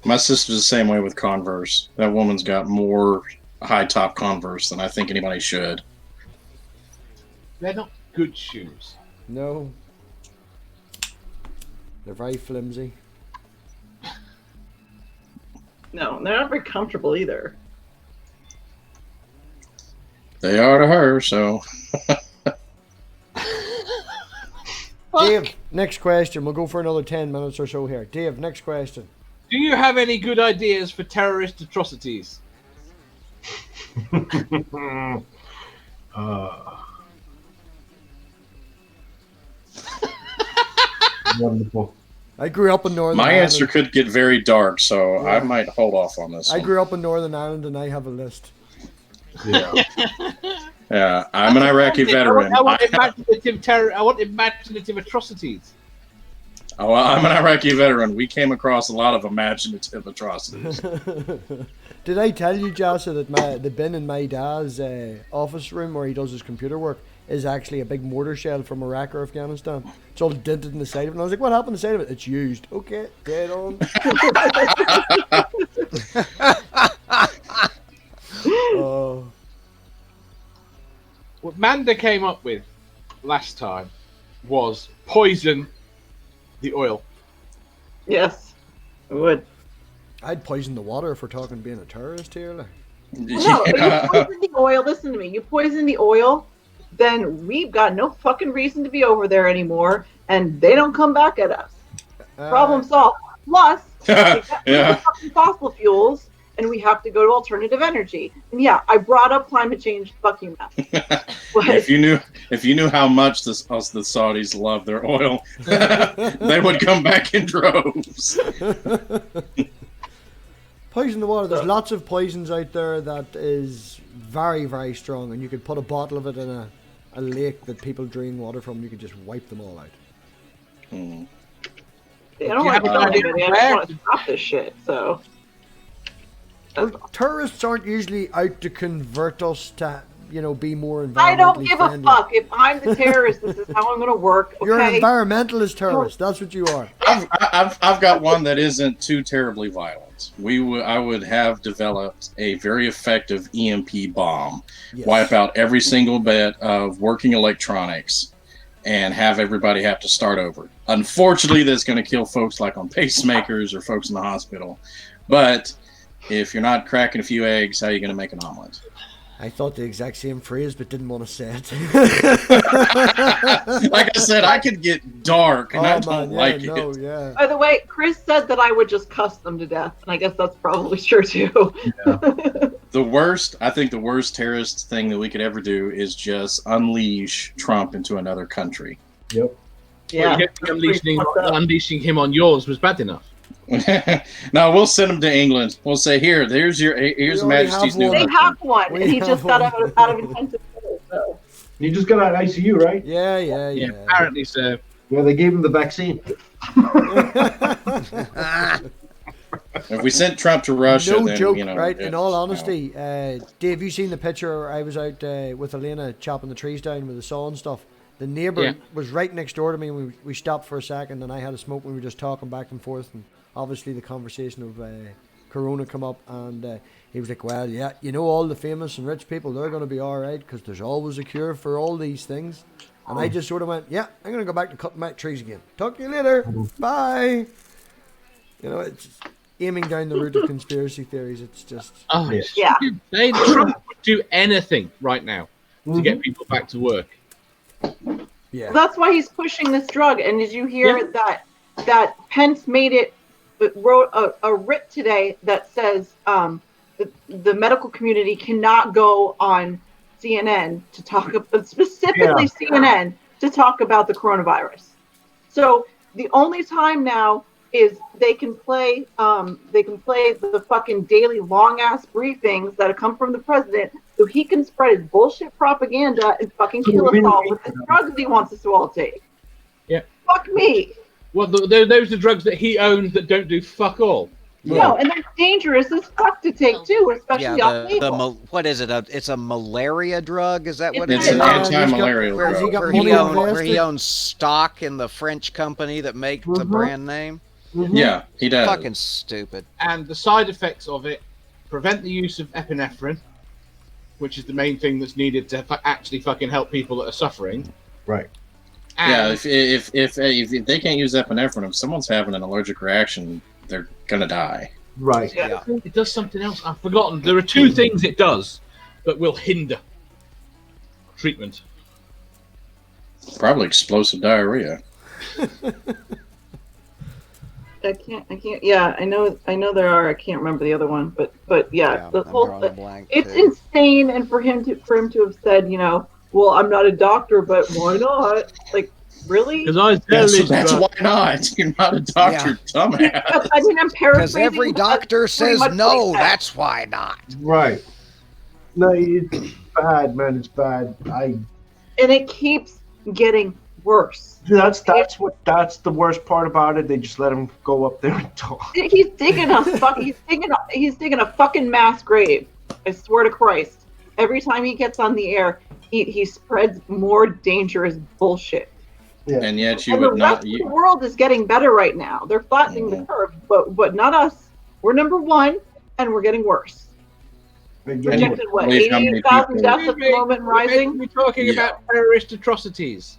My sister's the same way with Converse. That woman's got more high top Converse than I think anybody should. They're not good shoes. No. They're very flimsy. No, they're not very comfortable either. They are to her, so. Dave, next question. We'll go for another 10 minutes or so here. Dave, next question. Do you have any good ideas for terrorist atrocities? Wonderful. I grew up in Northern My Ireland. answer could get very dark, so Yeah. I might hold off on this I one. grew up in Northern Ireland, and I have a list. Yeah. Yeah, I'm an Iraqi veteran. I want imaginative terror. I want imaginative atrocities. Oh, I'm an Iraqi veteran. We came across a lot of imaginative atrocities. Did I tell you, Jassa, that the bin in my dad's office room where he does his computer work is actually a big mortar shell from Iraq or Afghanistan? It's all dented in the side of it. And I was like, what happened to the side of it? It's used. Okay, dead on. Oh. What Manda came up with last time was poison the oil. Yes, I would. I'd poison the water if we're talking being a terrorist here. Like. No, you poison the oil. Listen to me. You poison the oil, then we've got no fucking reason to be over there anymore, and they don't come back at us. Problem solved. Plus, we got Yeah. fucking fossil fuels, and we have to go to alternative energy. And yeah, I brought up climate change. Fuck you, Matt. If you knew how much the Saudis love their oil, they would come back in droves. Poison the water. There's lots of poisons out there that is very, very strong, and you could put a bottle of it in a lake that people drink water from. You could just wipe them all out. Hmm. I don't want to kill anybody. I just want to stop this shit. So. Well, terrorists aren't usually out to convert us to, be more environmentally I don't give friendly. a fuck. If I'm the terrorist, this is how I'm going to work. Okay? You're an environmentalist terrorist. That's what you are. I've got one that isn't too terribly violent. I would have developed a very effective EMP bomb, Yes. wipe out every single bit of working electronics, and have everybody have to start over. Unfortunately, that's going to kill folks like on pacemakers or folks in the hospital. But if you're not cracking a few eggs, how are you going to make an omelet? I thought the exact same phrase, but didn't want to say it. Like I said, I could get dark, and I don't like it. Yeah. By the way, Chris said that I would just cuss them to death, and I guess that's probably true too. I think the worst terrorist thing that we could ever do is just unleash Trump into another country. Yep. Yeah. Unleashing him on yours was bad enough. No, we'll send him to England. We'll say, here's already Majesty's have new one. They husband. have one, and he We just have got one. out of intensive care. So. You just got out of ICU, right? Yeah. Yeah, apparently so. Yeah, they gave him the vaccine. If we sent Trump to Russia, No then, joke, you know, right? In it's, all honesty, Dave, you seen the picture? I was out with Elena chopping the trees down with the saw and stuff. The neighbour was right next door to me. And we stopped for a second, and I had a smoke. We were just talking back and forth, and obviously the conversation of Corona come up, and he was like, "Well, yeah, all the famous and rich people, they're going to be all right because there's always a cure for all these things." And I just sort of went, "Yeah, I'm going to go back to cutting my trees again. Talk to you later. Bye." It's aiming down the route of conspiracy theories. It's just Yeah. Trump would do anything right now to get people back to work. yeah. Well, that's why he's pushing this drug. And did you hear that Pence wrote a writ today that says the medical community cannot go on CNN to talk about, specifically CNN, to talk about the coronavirus. So the only time now is they can play the fucking daily long ass briefings that come from the president, so he can spread his bullshit propaganda and fucking kill us all with the drugs he wants us to all take. Yeah. Fuck me. Well, those are drugs that he owns that don't do fuck all. No, and they're dangerous as fuck to take too, especially off label. What is it? It's a malaria drug? Is that what It's it an is? anti-malarial Has he drug. got Where money he invested? owns stock in the French company that makes the brand name? Yeah, he does. Fucking stupid. And the side effects of it prevent the use of epinephrine, which is the main thing that's needed to actually fucking help people that are suffering. Right. Yeah, And if they can't use epinephrine, if someone's having an allergic reaction, they're gonna die. Right. Yeah. it does something else. I've forgotten. There are two things it does that will hinder treatment. Probably explosive diarrhea. I can't. Yeah, I know there are. I can't remember the other one, but yeah, the I'm whole drawing a blank, it's too. insane. And for him to have said, well, I'm not a doctor, but why not? Like, really? Because I That's why not. You're not a doctor, dumbass. I mean, I'm Because paraphrasing. every doctor that's pretty says much no, like that. that's why not. Right. No, it's bad, man. It's bad. And it keeps getting worse. That's the worst part about it. They just let him go up there and talk. He's digging he's digging a fucking mass grave. I swear to Christ. Every time he gets on the air, he spreads more dangerous bullshit. Yeah. And yet you And the would rest not. of the world is getting better right now. They're flattening the curve, but not us. We're number one, and we're getting worse. Projected what? believe how many 88,000 people- deaths at the moment, and rising. We're talking about terrorist atrocities.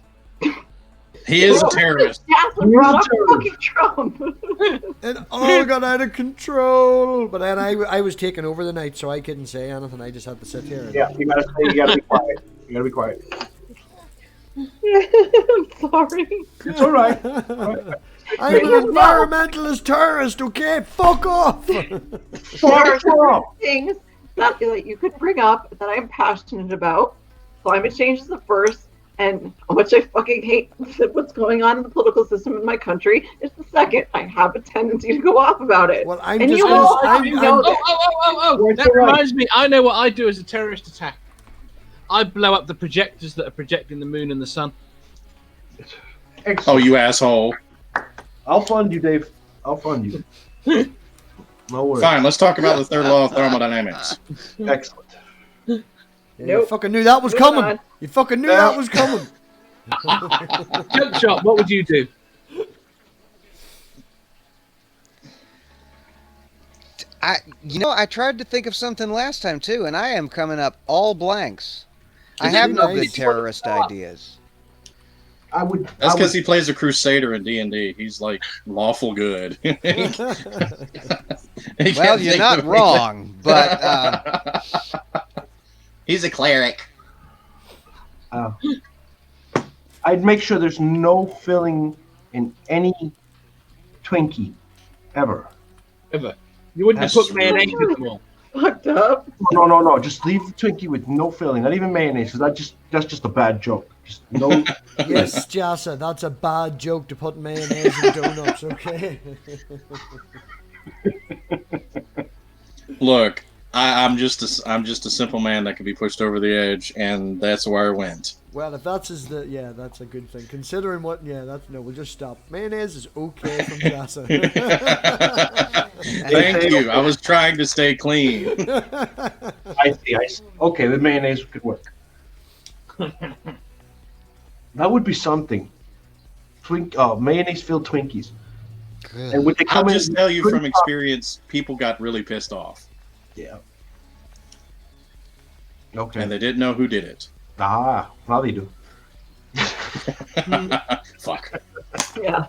He is a terrorist. Jasmine brought up fucking Trump. It all got out of control. But then I was taking over the night, so I couldn't say anything. I just had to sit here. Yeah, you gotta be quiet. You gotta be quiet. I'm sorry. It's all right. I'm an environmentalist terrorist, okay? Fuck off! There are certain things that you could bring up that I'm passionate about. Climate change is the first, and how much I fucking hate what's going on in the political system in my country is the second. I have a tendency to go off about it. Well, I'm and just you gonna- all I'm- fucking know that. Oh! That reminds me. I know what I do as a terrorist attack. I blow up the projectors that are projecting the moon and the sun. Oh, you asshole. I'll fund you, Dave. I'll fund you. No worries. Fine, let's talk about the third law of thermodynamics. Excellent. Yeah, You Nope. fucking knew that was Moving coming. on. You fucking knew that was coming. Jump shot. What would you do? I tried to think of something last time too, and I am coming up all blanks. I Is have it no nice? good terrorist ideas. I would. That's I because would he plays a crusader in D&D. He's like lawful good. He Well, can't you're think not of wrong, but He's a cleric. I'd make sure there's no filling in any Twinkie ever. Ever. You wouldn't That's have put mayonnaise true. in them all. Fucked up. No. Just leave the Twinkie with no filling, not even mayonnaise, because that's just a bad joke. Just no. Yes, Jassa, that's a bad joke to put mayonnaise in donuts, okay? Look, I'm just a simple man that can be pushed over the edge, and that's where I went. Well, if that's that's a good thing. Considering we'll just stop. Mayonnaise is okay from Jassa. Thank you. I was trying to stay clean. I see. Okay, the mayonnaise could work. That would be something. Mayonnaise-filled Twinkies. And would they I'll come just in tell you pretty from experience, people got really pissed off, Yeah. Okay. and they didn't know who did it. Now they do. Fuck. Yeah.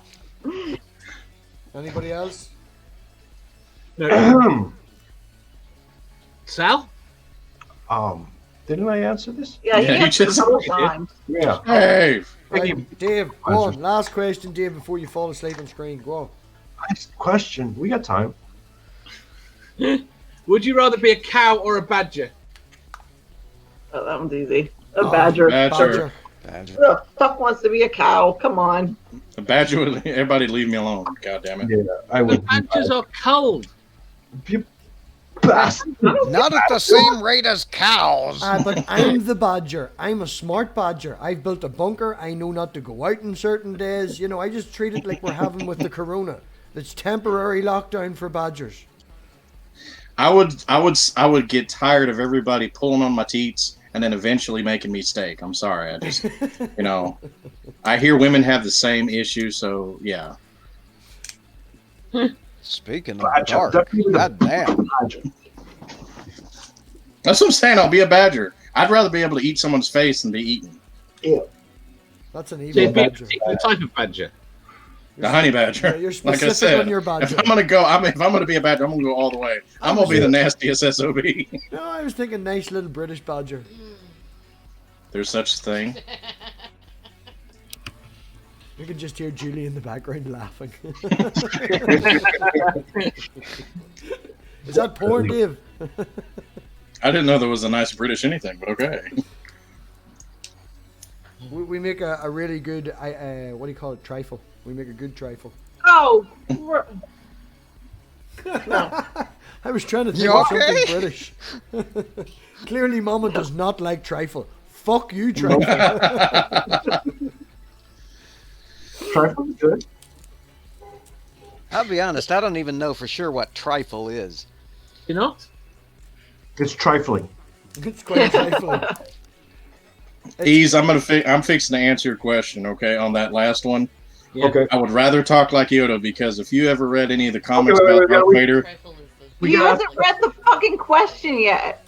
Anybody else? No. Sal? Didn't I answer this? Yeah, Yeah, he you answered just- a couple you did. times. Yeah. Hey, Right, Dave, go on. Last question, Dave, before you fall asleep on screen. Go on. Nice question. We got time. Would you rather be a cow or a badger? Oh, that one's easy. A badger. badger. Badger. Who the fuck wants to be a cow? Come on. A badger would everybody leave me alone. God damn it. Yeah, I The would. badgers are cold. You bastard. Not at the same rate as cows. But I'm the badger. I'm a smart badger. I've built a bunker. I know not to go out on certain days. You know, I just treat it like we're having with the corona. It's temporary lockdown for badgers. I would get tired of everybody pulling on my teats and then eventually making me steak. I'm sorry. I just, I hear women have the same issue, so yeah. Speaking of Badger, dark, definitely the goddamn. badger. That's what I'm saying. I'll be a badger. I'd rather be able to eat someone's face than be eaten. Ew. That's an So evil you'd be a badger. particular type of badger. The honey badger. Yeah, you're Like I specific said, on your badger. if I'm gonna be a badger, I'm gonna go all the way. I'm gonna be the nastiest SOB. No, I was thinking nice little British badger. There's such a thing. You can just hear Julie in the background laughing. Is that porn, Dave? I didn't know there was a nice British anything, but okay. We make a really good, what do you call it, trifle. We make a good trifle. Oh. I was trying to think You of okay? something British. Clearly Mama does not like trifle. Fuck you, trifle. Trifle's good. I'll be honest, I don't even know for sure what trifle is. You not? It's trifling. It's quite trifling. Ease, I'm fixing to answer your question, okay, on that last one. Yeah. Okay. I would rather talk like Yoda because if you ever read any of the comments wait, about wait, Darth wait. Vader, Trifle is the We He got- hasn't read the fucking question yet.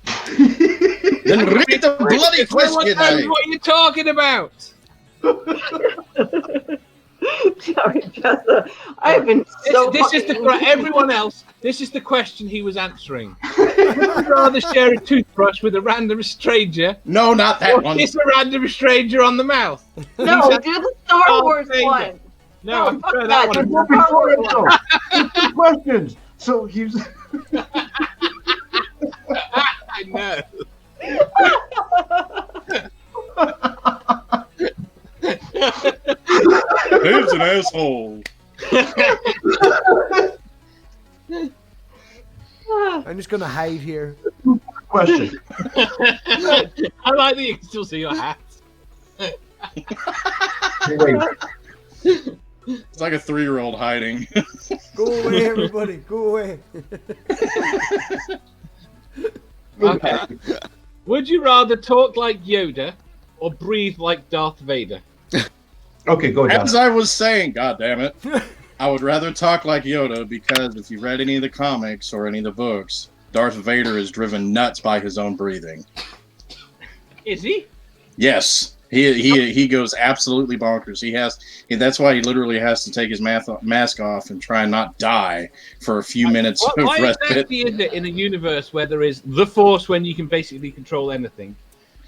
then read the bloody No one question. knows eh? what you're talking about. Sorry, Jessa. I've been so. This is everyone else. This is the question he was answering. Would you rather share a toothbrush with a random stranger? No, not that Or one. kiss a random stranger on the mouth? No, do the Star Oh, Wars Vader. one. No, I fuck prefer that. that Do one. the Star Wars one. It's two questions. So he's. I know. Who's an asshole? I'm just gonna hide here. Question. I like that you can still see your hat. Wait. It's like a 3-year-old hiding. Go away, everybody. Go away. Okay. Would you rather talk like Yoda or breathe like Darth Vader? Okay, go ahead. As I was saying, God damn it, I would rather talk like Yoda because if you read any of the comics or any of the books, Darth Vader is driven nuts by his own breathing. Is he? Yes, he goes absolutely bonkers. That's why he literally has to take his mask off and try and not die for a few minutes of Why respite. exactly is it in a universe where there is the Force when you can basically control anything,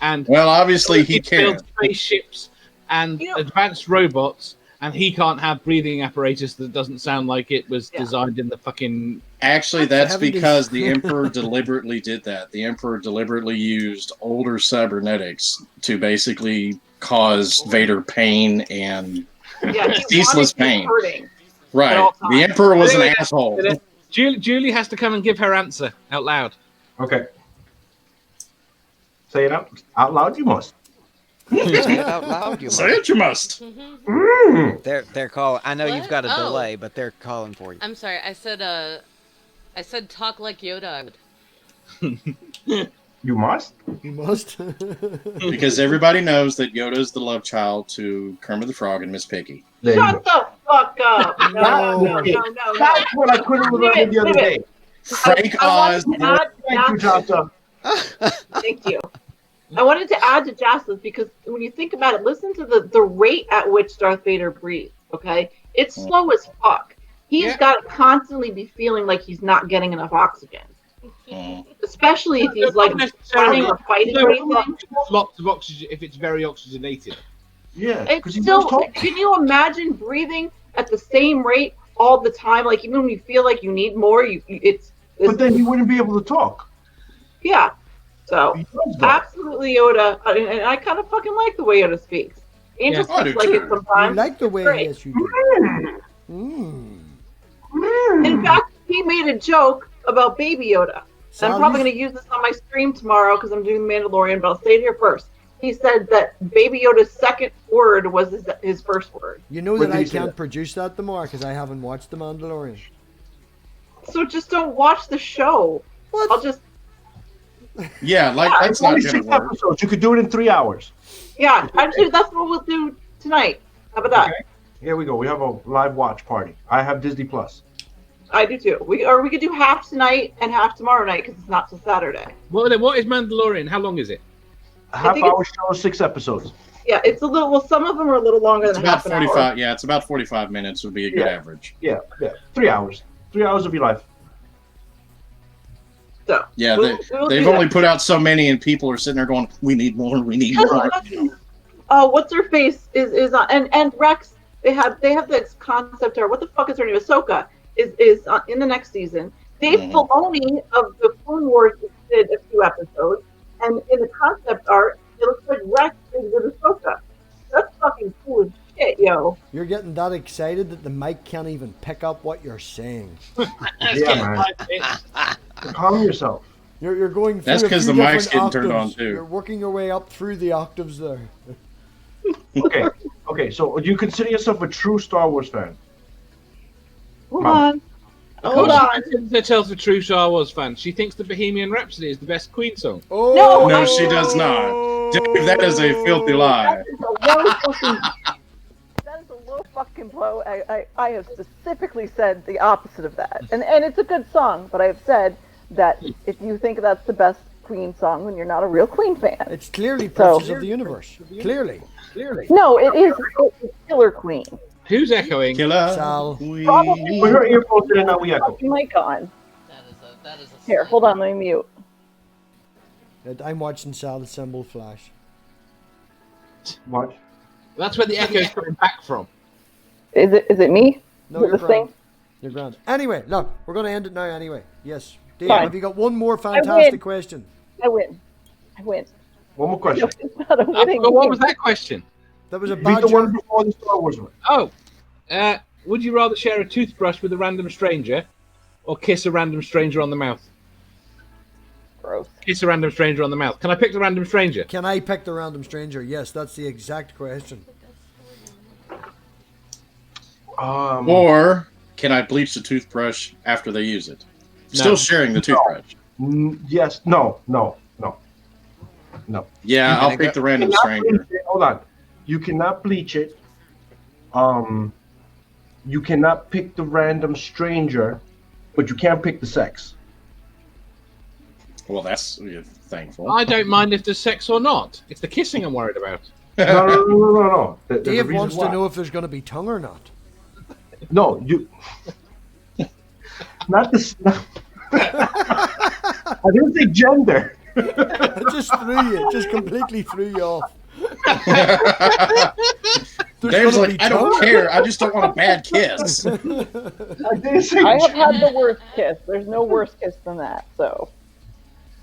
and Well, obviously he build can. spaceships and advanced robots, and he can't have breathing apparatus that doesn't sound like it was designed in the fucking. Actually, that's 70s. because the Emperor deliberately did that. The Emperor deliberately used older cybernetics to basically cause Vader pain and Yeah, ceaseless pain. Hurting. Right. all The times. Emperor was an Anyway, asshole. Julie has to come and give her answer out loud. Okay. Say it out loud. You must. Say it out loud, you Say must. it, you must. They're calling. I know you've What? got a Oh. delay, but they're calling for you. I'm sorry. I said talk like Yoda. You must. You must. Because everybody knows that Yoda is the love child to Kermit the Frog and Miss Piggy. There you Shut go. the fuck up. No. That's what I couldn't remember the other day. Frank Oz. I wanted to add Thank you, Jota. Thank you. I wanted to add to Jasper's because when you think about it, listen to the rate at which Darth Vader breathes, okay? It's slow as fuck. He's got to constantly be feeling like he's not getting enough oxygen. Especially if he's like running or fighting or anything. Lots of oxygen if it's very oxygenated. Yeah, It's because he still, was talking. can you imagine breathing at the same rate all the time? Like even when you feel like you need more, it's But then he wouldn't be able to talk. yeah. So He does, though. absolutely Yoda, and I kind of fucking like the way Yoda speaks. Angel I speaks do like too. it You sometimes. like the way great. yes you do. In fact, he made a joke about Baby Yoda. And I'm probably going to use this on my stream tomorrow because I'm doing The Mandalorian, but I'll say it here first. He said that Baby Yoda's second word was his first word. You know When that did I he say can't that? produce that tomorrow because I haven't watched The Mandalorian. So just don't watch the show. What? I'll just, Yeah, like Yeah, that's It's only not 6 gonna work. episodes. You could do it in 3 hours. yeah, actually, that's what we'll do tonight. How about that? Okay. Here we go. We have a live watch party. I have Disney Plus. I do too. We could do half tonight and half tomorrow night because it's not till Saturday. What is Mandalorian? How long is it? A half think hour show, 6 episodes. Yeah, it's a little. Well, some of them are a little longer It's than about half an hour. 45. Yeah, it's about 45 minutes would be a good Yeah. average. Yeah. 3 hours. 3 hours of your life. So Yeah, we'll they've do only that. put out so many, and people are sitting there going, "We need more. We need Just more." fucking- Oh, what's her face is on, and Rex. They have this concept art. What the fuck is her name? Ahsoka is in the next season. Dave Mhm. Filoni of the Clone Wars did a few episodes, and in the concept art, it looks like Rex is with Ahsoka. That's fucking cool as shit, yo. You're getting that excited that the mic can't even pick up what you're saying. Yeah, man. Calm yourself. You're going through That's a 'cause few the mic's different getting turned on, octaves. too. You're working your way up through the octaves there. Okay. Okay. So, do you consider yourself a true Star Wars fan? Hold Mom. on. Of Hold course, on. she tells the true Star Wars fan. She thinks the Bohemian Rhapsody is the best Queen song. Oh No, she does not. Dave, that is a filthy lie. That is a low fucking. That is a low fucking blow. I have specifically said the opposite of that, and it's a good song. But I have said that if you think that's the best Queen song, then you're not a real Queen fan. It's clearly So- Princess of the Universe. Clearly. Clearly. No, it's Killer Queen. Who's echoing? Killer. Sal. Probably- Put her earphones in and now we echo. Put your mic on. That is a Here, hold on, let me mute. I'm watching Sal's symbol flash. Watch. That's where the echo's coming back from. Is it me? No, Is it you're this grand. thing? You're grand. Anyway, look, we're going to end it now anyway. Yes. Dave, Fine. have you got one more win. fantastic question? I win. One more question. It's not a winning What game. was that question? That was a Read the one badger. before the Star Wars one. Oh, would you rather share a toothbrush with a random stranger, or kiss a random stranger on the mouth? Gross. Kiss a random stranger on the mouth. Can I pick the random stranger? Can I pick the random stranger? Yes, that's the exact question. Or can I bleach the toothbrush after they use it? Still sharing the toothbrush. Yes. No. Yeah, I'll pick the random stranger. Hold on. You cannot bleach it. You cannot pick the random stranger, but you can pick the sex. Well, that's thankful. I don't mind if there's sex or not. It's the kissing I'm worried about. No. There's a Dave reason wants why. to know if there's going to be tongue or not. No, you. Not this. I didn't say gender. I just threw you. Just completely threw you off. There's Dave's gonna like, be I don't tongue? care. I just don't want a bad kiss. I didn't say I have gender. had the worst kiss. There's no worse kiss than that. So,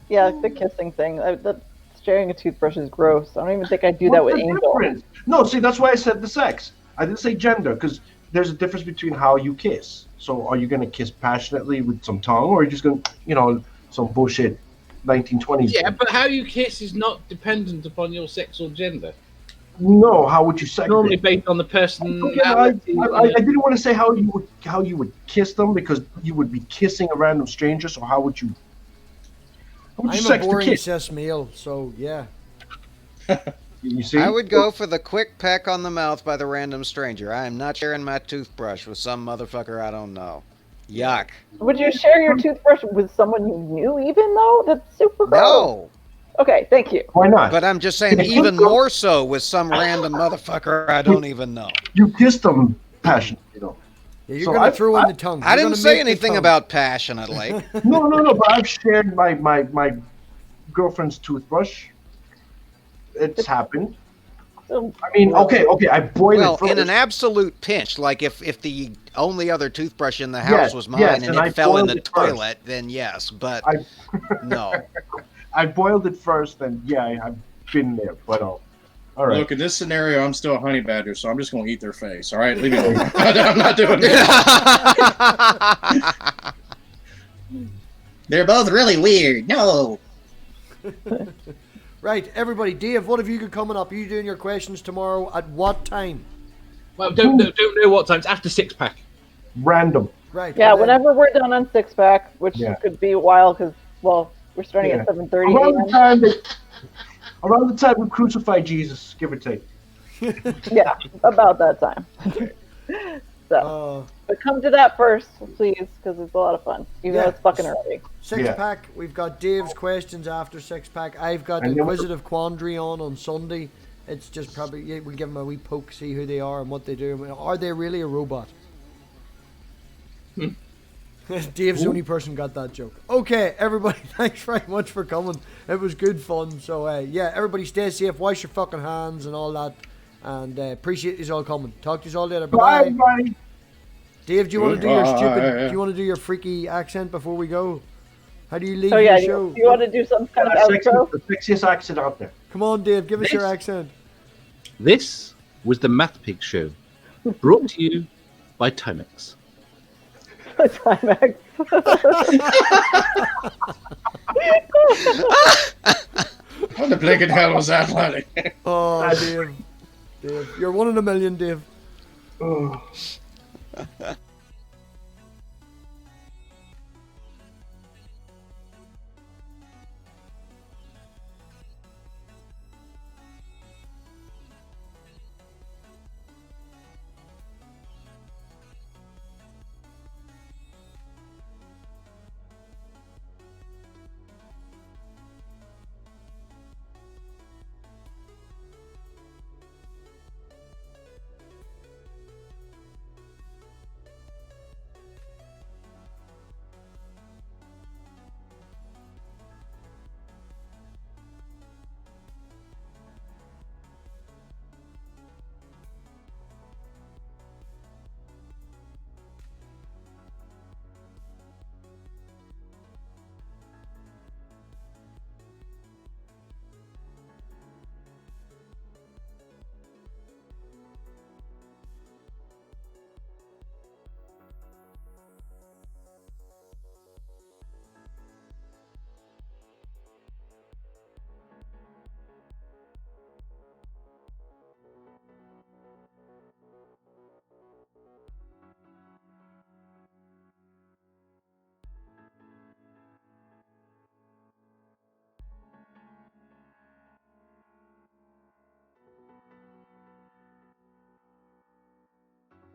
yeah, the kissing thing. The sharing a toothbrush is gross. I don't even think I'd do that What's with the Angel. difference? No, see, that's why I said the sex. I didn't say gender because there's a difference between how you kiss. So, are you going to kiss passionately with some tongue, or are you just going to, some bullshit 1920s? Yeah, but how you kiss is not dependent upon your sex or gender. No, how would you sex Normally it? based on the Okay, I personality. didn't want to say how you would kiss them because you would be kissing a random stranger. So how would you I'm a sex the boring kid? cis male, so yeah. You see? I would go for the quick peck on the mouth by the random stranger. I am not sharing my toothbrush with some motherfucker I don't know. Yuck. Would you share your toothbrush with someone you knew, even though? That's super gross. No. Okay, thank you. Why not? But I'm just saying, even more so with some random motherfucker I don't even know. You kissed them passionately, Yeah, you're So going I- to throw in the tongue. I You're didn't gonna say make the anything tongue. about passionately. No, but I've shared my girlfriend's toothbrush. It's happened. So, I mean, okay, I boiled Well, it first. in an absolute pinch, like if the only other toothbrush in the house Yes, was mine yes, and and I it fell in boiled the it first. toilet, then yes. But I- no. I boiled it first, and yeah, I've been there. But all right. Look, in this scenario, I'm still a honey badger, so I'm just going to eat their face. All right, leave me alone. I'm not doing that. They're both really weird. No. Right, everybody. Dave, what have you got coming up? Are you doing your questions tomorrow at what time? Well, don't know what time. It's after 6-pack. Random. Right. yeah, and then- whenever we're done on Six Pack, which Yeah. could be a while because, well, we're starting Yeah. at 7:30 Around the time we crucified Jesus, give or take. Yeah, about that time. So, but come to that first, please, because it's a lot of fun. Even Yeah. though it's fucking early. Six pack. We've got Dave's questions after 6-pack. I've got And then Inquisitive Quandary on Sunday. It's just probably we'll give them a wee poke, see who they are and what they do. I mean, are they really a robot? Dave's the only person got that joke. Okay, everybody, thanks very much for coming. It was good fun. So yeah, everybody stay safe, wash your fucking hands and all that. And appreciate you all coming. Talk to you all later. Bye, Bye. buddy. Dave, do you want to do your stupid? Goodbye. Do you want to do your freaky accent before we go? How do you leave So yeah, the show? you want to do some kind of outro? The sexiest accent out there. Come on, Dave, give us your This- accent. This was the MathPig Show, brought to you by Timex. Timex. What the blinking hell was that, laddie? Oh, Dave. Dave. You're one in a million, Dave. Oh.